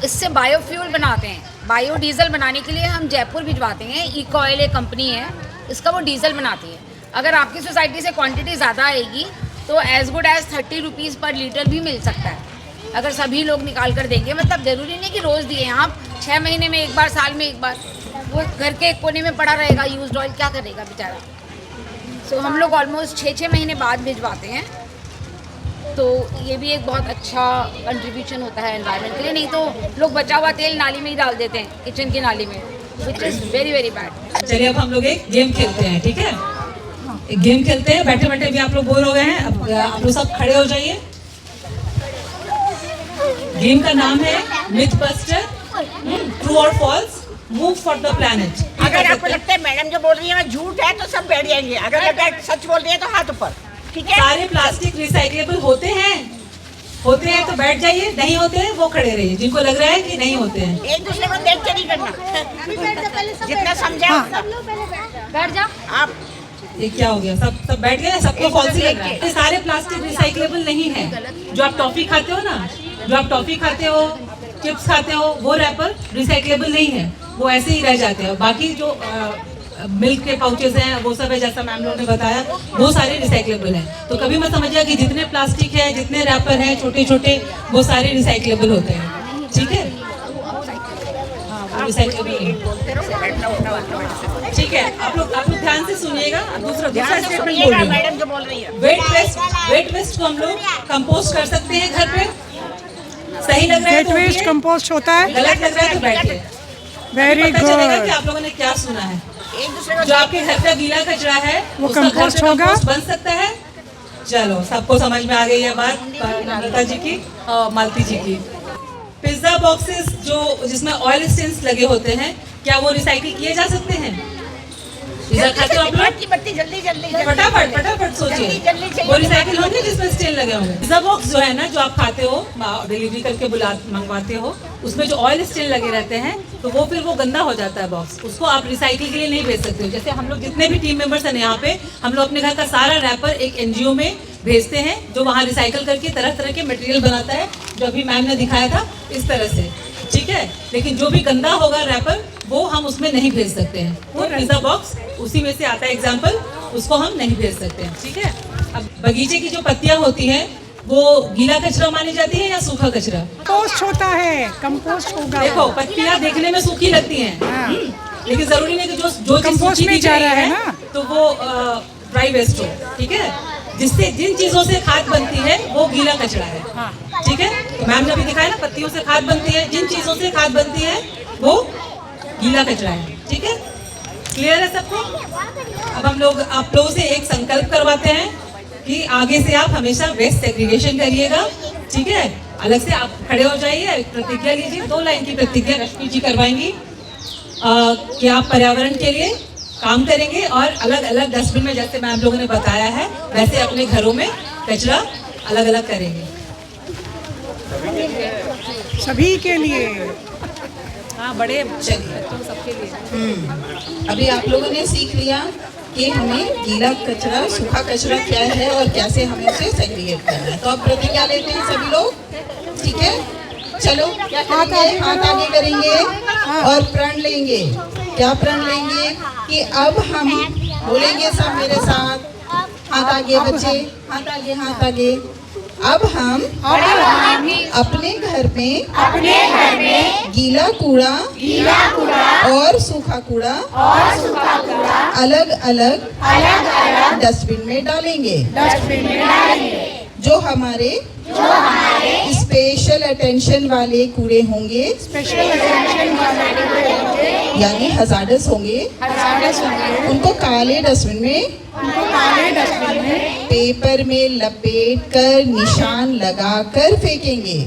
इससे बायोफ्यूल बनाते हैं, बायोडीजल बनाने के लिए हम जयपुर भिजवाते हैं। इकोऑयल एक कंपनी है, इसका वो डीजल बनाती है। अगर आपकी सोसाइटी से क्वांटिटी ज़्यादा आएगी तो एज गुड एज 30 रुपीज़ पर लीटर भी मिल सकता है, अगर सभी लोग निकाल कर देंगे। मतलब ज़रूरी नहीं कि रोज़ दिए आप, 6 महीने में एक बार, साल में एक बार। वो घर के एक कोने में पड़ा रहेगा यूज्ड ऑयल, क्या करेगा बेचारा। सो हम लोग ऑलमोस्ट 6-6 महीने बाद भिजवाते हैं। तो ये भी एक बहुत अच्छा कंट्रीब्यूशन होता है एनवायरनमेंट के लिए। नहीं तो लोग बचा हुआ तेल नाली में ही डाल देते हैं, किचन की नाली में, which is very very bad. चलिए अब हम लोग एक गेम खेलते हैं, ठीक है। एक गेम खेलते हैं, बैठे बैठे भी आप लोग बोर हो गए हैं, अब आप लोग सब खड़े हो जाइए। गेम का नाम है मिथ बस्टर, ट्रू और false, move for the planet. अगर आपको लगता है मैडम जो बोल रही है झूठ है तो सब बैठ जाएंगे, अगर लगता है सच बोल रही है तो हाथ ऊपर, ठीक है। सारे प्लास्टिक रिसाइक्लेबल होते हैं तो बैठ जाइए, नहीं होते हैं वो खड़े रहिए, जिनको लग रहा है कि नहीं होते हैं। एक दूसरे को देख के नहीं करना, जितना समझा बैठ जाओ आप। ये क्या हो गया, सब बैठ गए, सबको फॉल्स ही लग रहा है। सारे प्लास्टिक रिसाइक्लेबल नहीं है। जो आप टॉफी खाते हो ना, जो आप टॉफी खाते हो, चिप्स खाते हो, वो रैपर रिसाइक्लेबल नहीं है, वो ऐसे ही रह जाते हैं। बाकी जो मिल्क के पाउचेस हैं वो सब है, जैसा मैम लोगों ने बताया, वो सारे रिसाइक्लेबल हैं। तो कभी मत समझिए कि जितने प्लास्टिक है, जितने रैपर हैं छोटे छोटे, वो सारे रिसाइक्लेबल होते हैं, ठीक है। ठीक है, आप लोग ध्यान से सुनिएगा। दूसरा स्टेटमेंट बोल रही मैडम जो बोल रही है, वेट वेस्ट को हम लोग कंपोस्ट कर सकते हैं घर पे। सही लग रहा है वेट वेस्ट कंपोस्ट होता है, गलत लग रहा है तो बैठिए। वेरी पता चलेगा कि गुड। आप लोगों ने क्या सुना है। एक दूसरे को जो आपके घर का गीला कचरा है वो उसका घर कंपोस्ट पे होगा? कंपोस्ट बन सकता है। चलो सबको समझ में आ गई है बात नम्रता जी की और मालती जी की। पिज्जा बॉक्सेस जो जिसमें ऑयल स्टेन्स लगे होते हैं, क्या वो रिसाइकिल किए जा सकते हैं? पिज्जा खाते हो आप लोग? बत्ती जल्दी जल्दी फटाफट सोचिए, वो रिसाइकिल होंगे जिसमें स्टेन लगे होंगे। पिज्जा बॉक्स जो है ना, जो आप खाते हो डिलीवरी करके मंगवाते हो, उसमें जो ऑयल स्टेन लगे रहते हैं तो वो फिर वो गंदा हो जाता है बॉक्स, उसको आप रिसाइकिल के लिए नहीं भेज सकते हो। जैसे हम लोग जितने भी टीम मेंबर्स हैं यहाँ पे, हम लोग अपने घर का सारा रैपर एक एनजीओ में भेजते हैं जो वहाँ रिसाइकिल करके तरह तरह के मटेरियल बनाता है, जो अभी मैम ने दिखाया था इस तरह से, ठीक है। लेकिन जो भी गंदा होगा रैपर वो हम उसमें नहीं भेज सकते हैं। वो पिज्जा बॉक्स उसी में से आता है एग्जाम्पल, उसको हम नहीं भेज सकते हैं, ठीक है। अब बगीचे की जो पत्तियां होती हैं वो गीला कचरा मानी जाती है या सूखा कचरा? कंपोस्ट होता है, कंपोस्ट होगा। देखो पत्तियां देखने में सूखी लगती हैं, लेकिन जरूरी नहीं कि जो चीज कंपोस्ट सूखी में दिख जा रही रहा है है ना, तो वो ड्राई वेस्ट हो, ठीक है। जिससे जिन चीजों से खाद बनती है वो गीला कचरा है, ठीक है। तो मैम ने अभी दिखाया ना, पत्तियों से खाद बनती है, जिन चीजों से खाद बनती है वो गीला कचरा है, ठीक है। क्लियर है सबको? अब हम लोग आप लोगों से एक संकल्प करवाते हैं कि आगे से आप हमेशा वेस्ट सेग्रीगेशन करिएगा, ठीक है। अलग से आप खड़े हो जाइए, प्रतिज्ञा लीजिए, 2 लाइन की प्रतिज्ञा रश्मि जी करवाएंगी कि आप पर्यावरण के लिए काम करेंगे और अलग अलग डस्टबिन में, जैसे मैम लोगों ने बताया है वैसे अपने घरों में कचरा अलग अलग करेंगे सभी के लिए। हाँ, बड़े बच्चों सबके लिए। अभी आप लोगों ने सीख लिया कि हमें गीला कचरा सूखा कचरा क्या है और कैसे हमें उसे सेग्रीगेट करना है। तो अब प्रतिज्ञा लेते हैं सभी लोग, ठीक है। चलो क्या करेंगे, हाथ आगे करेंगे और प्रण लेंगे। क्या प्रण लेंगे कि अब हम बोलेंगे सब मेरे साथ, हाथ आगे बच्चे, हाथ आगे, हाथ आगे। अब हम अपने घर में गीला कूड़ा और सूखा कूड़ा अलग अलग डस्टबिन में डालेंगे। जो हमारे स्पेशल अटेंशन वाले कूड़े होंगे, यानी हजार्डस होंगे, उनको काले डस्टबिन में पेपर में लपेट कर निशान लगाकर फेंकेंगे।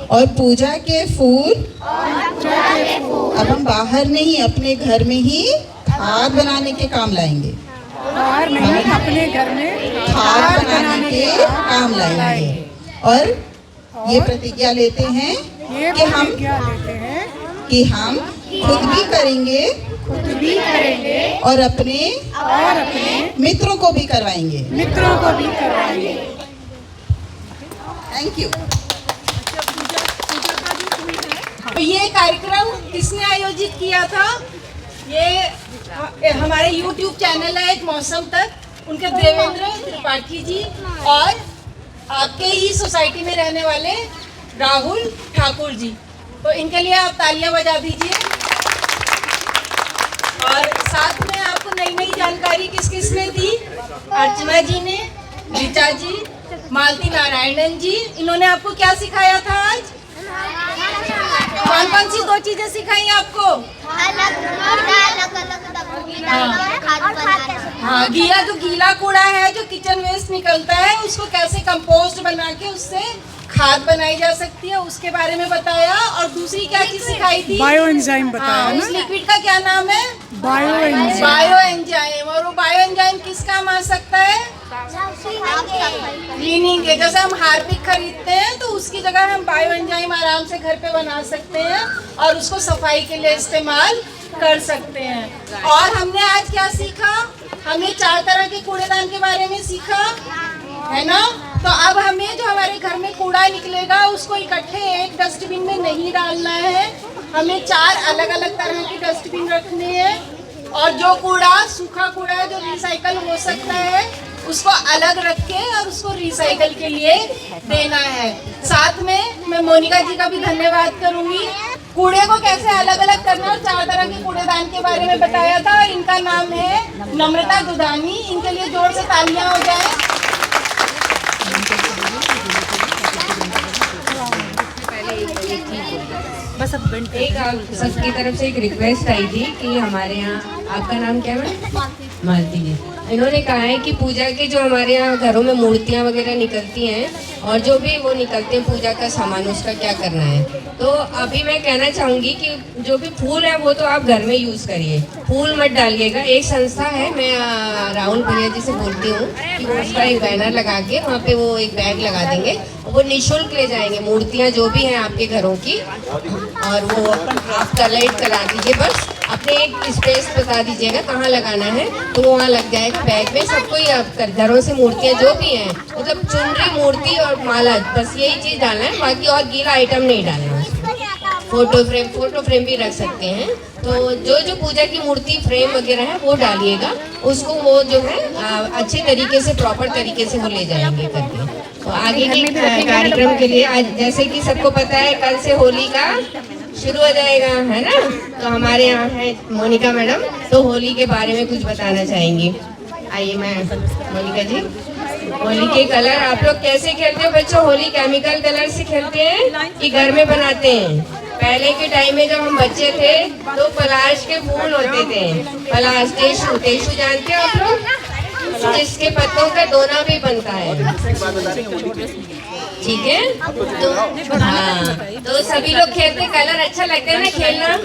और पूजा के फूल अब हम बाहर नहीं, अपने घर में ही खाद बनाने के काम लाएंगे। बाहर नहीं, अपने घर में खाद बनाने के काम लाएंगे। और ये प्रतिज्ञा लेते हैं कि हम खुद भी करेंगे और अपने मित्रों को भी करवाएंगे। Thank you. तो ये कार्यक्रम किसने आयोजित किया था? ये हमारे YouTube चैनल है एक मौसम तक, उनके देवेंद्र त्रिपाठी जी और आपके ही सोसाइटी में रहने वाले राहुल ठाकुर जी। तो इनके लिए आप तालियां बजा दीजिए। और साथ में आपको नई नई जानकारी किस किस ने दी? अर्चना जी ने, ऋचा जी, मालती नारायणन जी। इन्होंने आपको क्या सिखाया था आज? कौन कौन सी 2 चीजें सिखाई आपको? हाँ, जो गीला कूड़ा है, जो किचन वेस्ट निकलता है, उसको कैसे कंपोस्ट बना के उससे खाद बनाई जा सकती है, उसके बारे में बताया। और दूसरी क्या चीज सिखाई थी? बायो एंजाइम बताया। उस लिक्विड का क्या नाम है? Bio enzyme. और वो बायो एंजाइम किस काम आ सकता है? क्लीनिंग के। जैसे हम हार्पिक खरीदते हैं तो उसकी जगह हम बायो एंजाइम आराम से घर पे बना सकते हैं और उसको सफाई के लिए इस्तेमाल कर सकते हैं। और हमने आज क्या सीखा? हमने 4 तरह के कूड़ेदान के बारे में सीखा, है ना। तो अब हमें जो हमारे घर में कूड़ा निकलेगा उसको इकट्ठे एक डस्टबिन में नहीं डालना है, हमें 4 अलग अलग तरह के डस्टबिन रखने हैं। और जो कूड़ा सूखा कूड़ा है, जो रिसाइकल हो सकता है, उसको अलग रख के और उसको रिसाइकल के लिए देना है। साथ में मैं मोनिका जी का भी धन्यवाद करूंगी। कूड़े को कैसे अलग अलग करना और 4 तरह के कूड़ेदान के बारे में बताया था। इनका नाम है नम्रता दुदानी। इनके लिए जोर से तालियां हो जाए। बस अब बिल्ड एक आप सबकी तरफ से एक रिक्वेस्ट आई थी कि हमारे यहाँ, आपका नाम क्या है? मालती जी। इन्होंने कहा है कि पूजा के जो हमारे यहाँ घरों में मूर्तियाँ वगैरह निकलती हैं और जो भी वो निकलते हैं पूजा का सामान, उसका क्या करना है। तो अभी मैं कहना चाहूँगी कि जो भी फूल है वो तो आप घर में यूज़ करिए, फूल मत डालिएगा। एक संस्था है, मैं राहुल भैया जी से बोलती हूँ कि वो उसका एक बैनर लगा के वहाँ पे वो एक बैग लगा देंगे, वो निःशुल्क ले जाएंगे मूर्तियाँ जो भी हैं आपके घरों की, और वो आप कलेक्ट करा दीजिए। बस अपने एक स्पेस बता दीजिएगा कहाँ लगाना है, तो वहाँ लग जाएगा बैग में। सबको ही आप घरों से मूर्तियाँ जो भी हैं, मतलब चुनरी, मूर्ति और माला, बस यही चीज़ डालना है, बाकी और गीला आइटम नहीं डालना है। फोटो फ्रेम भी रख सकते हैं। तो जो पूजा की मूर्ति फ्रेम वगैरह है वो डालिएगा, उसको वो जो है अच्छे तरीके से, प्रॉपर तरीके से वो ले जाएंगे करके। तो आगे के कार्यक्रम के लिए आज जैसे कि सबको पता है कल से होली का शुरू हो जाएगा, है ना। तो हमारे यहाँ है मोनिका मैडम, तो होली के बारे में कुछ बताना चाहेंगी। आइए मैम, मोनिका जी। होली के कलर आप लोग कैसे खेलते हो बच्चों? होली केमिकल कलर से खेलते हैं कि घर में बनाते हैं? पहले के टाइम में जब हम बच्चे थे तो पलाश के फूल होते थे, पलाश, टेशु जानते हो आप लोग, जिसके पत्तों का दोना भी बनता है, ठीक है। तो हाँ, तो सभी लोग खेलते, कलर अच्छा लगता है ना खेलना।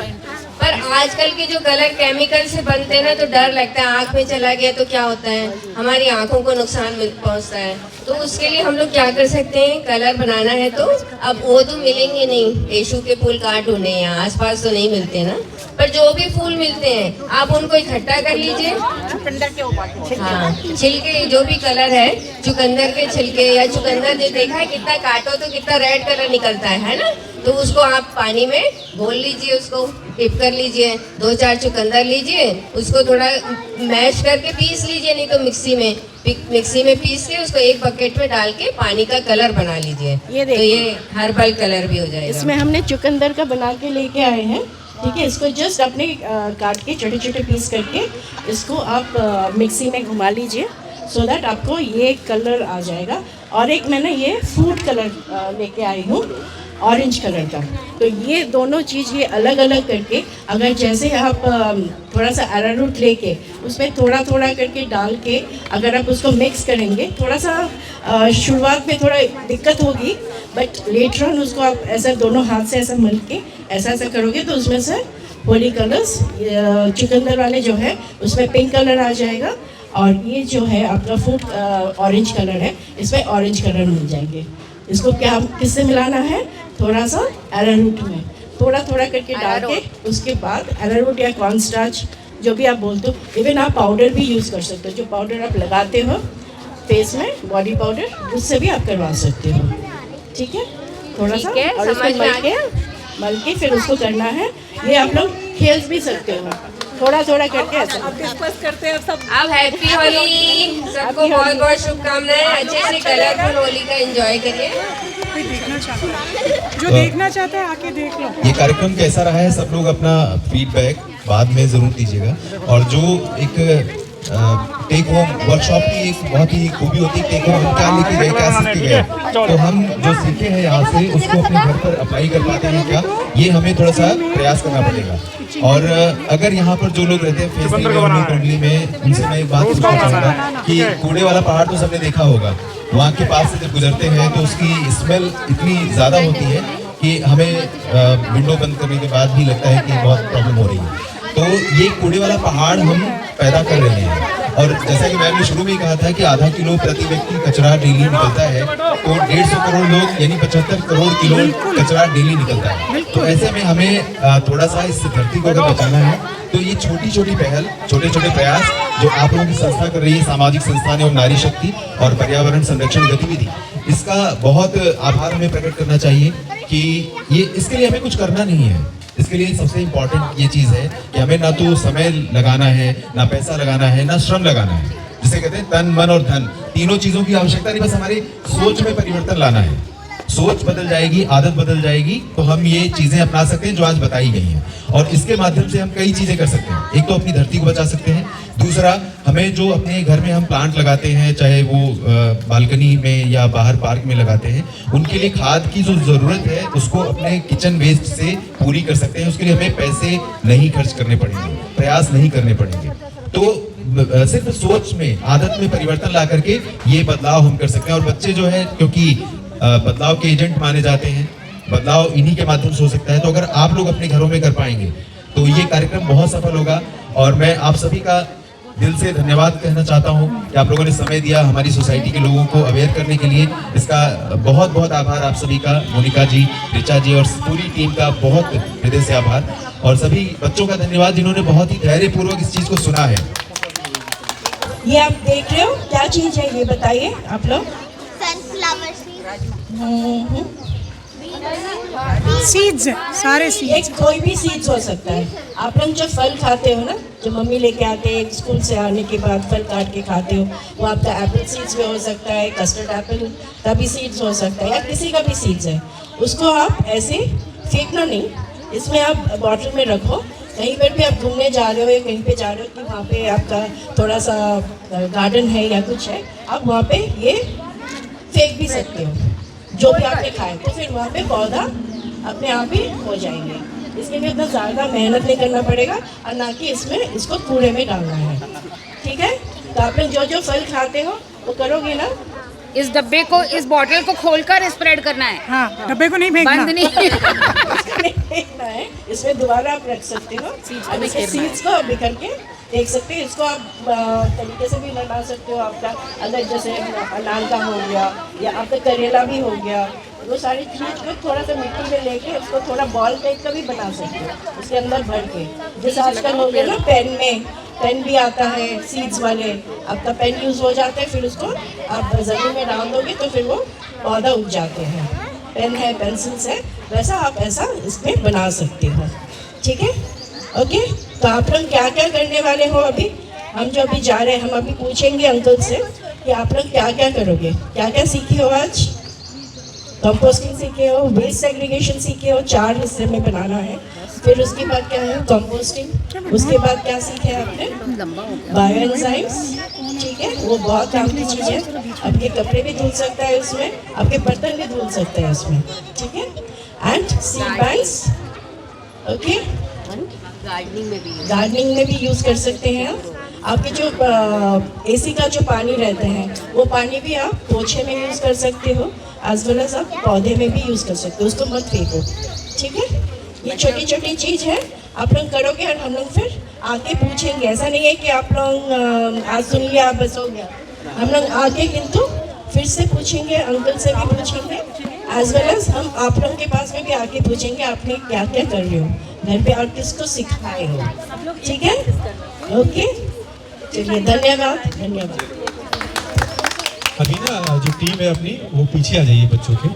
पर आजकल के जो कलर केमिकल से बनते हैं ना, तो डर लगता है आँख में चला गया तो क्या होता है, हमारी आँखों को नुकसान पहुँचता है। तो उसके लिए हम लोग क्या कर सकते हैं, कलर बनाना है तो अब वो तो मिलेंगे नहीं, टेशु के फूल कहाँ ढूंढे, यहाँ आसपास तो नहीं मिलते ना, पर जो भी फूल मिलते हैं आप उनको इकट्ठा कर लीजिए। चुकंदर के ऊपर, हाँ, छिलके जो भी कलर है, चुकंदर के छिलके, या चुकंदर जो देखा है कितना काटो तो कितना रेड कलर निकलता है ना, तो उसको आप पानी में घोल लीजिए, उसको डिप कर लीजिए, 2-4 चुकंदर लीजिए, उसको थोड़ा मैश करके पीस लीजिए, नहीं तो मिक्सी में पीस के उसको एक बकेट में डाल के पानी का कलर बना लीजिए। तो ये हर्बल कलर भी हो जाएगा। इसमें हमने चुकंदर का बना के लेके आए हैं, ठीक है। इसको जस्ट अपने काट के छोटे छोटे पीस करके इसको आप मिक्सी में घुमा लीजिए, सो दैट आपको ये कलर आ जाएगा। और एक मैंने ये फूड कलर लेके आई हूँ, ऑरेंज कलर का। तो ये दोनों चीज़ ये अलग अलग करके, अगर जैसे आप थोड़ा सा अरारूट लेके उसमें थोड़ा थोड़ा करके डाल के अगर आप उसको मिक्स करेंगे, थोड़ा सा शुरुआत में थोड़ा दिक्कत होगी, बट लेटर ऑन उसको आप ऐसा दोनों हाथ से ऐसा मल के ऐसा ऐसा करोगे तो उसमें से होली कलर्स, चुकंदर वाले जो है उसमें पिंक कलर आ जाएगा, और ये जो है आपका फूड ऑरेंज कलर है, इसमें ऑरेंज कलर मिल जाएंगे। इसको क्या किससे मिलाना है, थोड़ा सा अरारूट में थोड़ा थोड़ा करके डाल के, उसके बाद अरारूट या कॉर्नस्टार्च जो भी आप बोलते हो, इवन आप पाउडर भी यूज़ कर सकते हो, जो पाउडर आप लगाते हो फेस में, बॉडी पाउडर, उससे भी आप करवा सकते हो, ठीक है। थोड़ा सा और उसको मल के फिर उसको करना है। ये आप लोग खेल भी सकते हो, थोड़ा थोड़ा करके ऐसा। अब डिस्कस करते हैं सब। अब हैप्पी होली, सबको बहुत बहुत शुभकामनाएं, अच्छे से कलरफुल होली का एंजॉय करिए। कोई देखना चाहता है, जो देखना चाहता है आके देख लो। ये कार्यक्रम कैसा रहा है, सब लोग अपना फीडबैक बाद में ज़रूर दीजिएगा। और जो एक टेक होम वर्कशॉप की एक बहुत ही खूबी होती है, टेक होम हम क्या लेके गए, क्या सीख के गए, तो हम जो सीखे हैं यहाँ से उसको अपने घर पर अप्लाई कर पाते हैं क्या, ये हमें थोड़ा सा प्रयास करना पड़ेगा। और अगर यहाँ पर जो लोग रहते हैं फेसबुक में और कुंडली में, उनसे मैं एक बात पूछना चाहूँगा कि कूड़े वाला पहाड़ तो सबने देखा होगा, वहाँ के पास से जब गुजरते हैं तो उसकी स्मेल इतनी ज़्यादा होती है कि हमें विंडो बंद करने के बाद भी लगता है कि बहुत प्रॉब्लम हो रही है। तो ये कूड़े वाला पहाड़ हम पैदा कर रहे हैं, और जैसा कि मैंने शुरू में ही कहा था कि आधा किलो प्रति व्यक्ति कचरा डेली निकलता है, तो 150 करोड़ लोग यानी 75 करोड़ किलो कचरा डेली निकलता है। तो ऐसे में हमें थोड़ा सा इस धरती को अगर बचाना है, तो ये छोटी छोटी पहल, छोटे छोटे प्रयास जो आप लोगों की संस्था कर रही है, सामाजिक संस्थान और नारी शक्ति और पर्यावरण संरक्षण गतिविधि, इसका बहुत आभार हमें प्रकट करना चाहिए कि ये इसके लिए हमें कुछ करना नहीं है। इसके लिए सबसे इम्पोर्टेंट ये चीज़ है कि हमें ना तो समय लगाना है, ना पैसा लगाना है, ना श्रम लगाना है। जिसे कहते हैं तन, मन और धन, तीनों चीज़ों की आवश्यकता नहीं, बस हमारी सोच में परिवर्तन लाना है। सोच बदल जाएगी, आदत बदल जाएगी, तो हम ये चीज़ें अपना सकते हैं जो आज बताई गई हैं। और इसके माध्यम से हम कई चीज़ें कर सकते हैं। एक तो अपनी धरती को बचा सकते हैं, दूसरा, हमें जो अपने घर में हम प्लांट लगाते हैं, चाहे वो बालकनी में या बाहर पार्क में लगाते हैं, उनके लिए खाद की जो ज़रूरत है उसको अपने किचन वेस्ट से पूरी कर सकते हैं। उसके लिए हमें पैसे नहीं खर्च करने पड़ेंगे, प्रयास नहीं करने पड़ेंगे। तो सिर्फ सोच में, आदत में परिवर्तन ला करके ये बदलाव हम कर सकते हैं। और बच्चे जो है, क्योंकि बदलाव के एजेंट माने जाते हैं, बदलाव इन्हीं के माध्यम से हो सकता है। तो अगर आप लोग अपने घरों में कर पाएंगे तो ये कार्यक्रम बहुत सफल होगा। और मैं आप सभी का दिल से धन्यवाद कहना चाहता हूँ कि आप लोगों ने समय दिया हमारी सोसाइटी के लोगों को अवेयर करने के लिए। इसका बहुत बहुत आभार आप सभी का, मोनिका जी, ऋचा जी और पूरी टीम का बहुत हृदय से आभार। और सभी बच्चों का धन्यवाद जिन्होंने बहुत ही धैर्यपूर्वक इस चीज़ को सुना है। ये आप देख रहे हो क्या चीज़ है, ये बताइए आप लोग। सनफ्लावर सीड्स, सारे सीड्स, कोई भी सीड्स हो सकता है। आप लोग जो फल खाते हो ना, जो मम्मी लेके आते हैं स्कूल से आने के बाद फल काट के खाते हो, वो आपका एप्पल सीड्स भी हो सकता है, कस्टर्ड एप्पल का भी सीड्स हो सकता है, या किसी का भी सीड्स है। उसको आप ऐसे फेंकना नहीं, इसमें आप बॉटल में रखो। कहीं पर भी आप घूमने जा रहे हो या कहीं पे जा रहे हो कि वहाँ पे आपका थोड़ा सा गार्डन है या कुछ है, आप वहाँ पे ये फेंक भी सकते हो जो भी आपने खाए, तो फिर वहाँ पे पौधा अपने आप ही हो जाएंगे। इसके लिए इतना ज़्यादा मेहनत नहीं करना पड़ेगा और ना कि इसमें इसको कूड़े में डालना है। ठीक है, तो आप लोग जो जो फल खाते हो वो करोगे ना। इस डब्बे को, इस बॉटल को खोलकर स्प्रेड करना है। हाँ, डब्बे को नहीं फेंकना, बंद नहीं फेंकना है। इसमें दोबारा आप रख सकते हो। सीड्स को बिखर के देख सकते हैं। इसको आप तरीके से भी बना सकते हो। आपका अगर जैसे अनार का हो गया या आपका करेला भी हो गया, वो सारी चीज़ को थोड़ा सा मिट्टी में लेके उसको थोड़ा बॉल टाइप का भी बना सकते हो, उसके अंदर भर के। जैसे आजकल हो गया ना, पेन भी आता है सीड्स वाले, आपका पेन यूज़ हो जाता है, फिर उसको आप ज़मीन में डाल दोगे तो फिर वो पौधा उग जाते हैं। पेन है, पेंसिल्स है, वैसा आप ऐसा इसमें बना सकते हो। ठीक है, ओके। तो आप लोग क्या क्या करने वाले हो अभी? हम जो अभी जा रहे हैं, हम अभी पूछेंगे अंकल से कि आप लोग क्या क्या करोगे, क्या क्या सीखे हो आज। कंपोस्टिंग सीखे हो, वेस्ट सेग्रीगेशन सीखे हो, 4 हिस्से में बनाना है। फिर उसके बाद क्या है, कंपोस्टिंग। उसके बाद क्या सीखे आपने, बायोएंजाइम्स। ठीक है, वो बहुत काम की चीज़ है। आपके कपड़े भी धुल सकता है उसमें, आपके बर्तन भी धुल सकते हैं उसमें। ठीक है, and seed banks. Okay, gardening में भी यूज़ कर सकते हैं आप। आपके जो एसी का जो पानी रहता है, वो पानी भी आप पोछे में यूज़ कर सकते हो, एज वेल एज आप पौधे में भी यूज़ कर सकते हो। उसको मत फेंको। ठीक है, ये छोटी छोटी चीज़ है, आप लोग करोगे और हम लोग फिर आके पूछेंगे। ऐसा नहीं है कि आप लोग आज सुन लिया बस हो गया। हम लोग आके किंतु फिर से पूछेंगे, अंकल से भी पूछेंगे, एज वेल एज हम आप लोगों के पास में भी आके पूछेंगे आपने क्या क्या कर रहे हो घर पे और किसको सिखाए हो। ठीक है, ओके, चलिए, धन्यवाद। अभी ना जो टीम है अपनी, वो पीछे आ जाइए बच्चों के।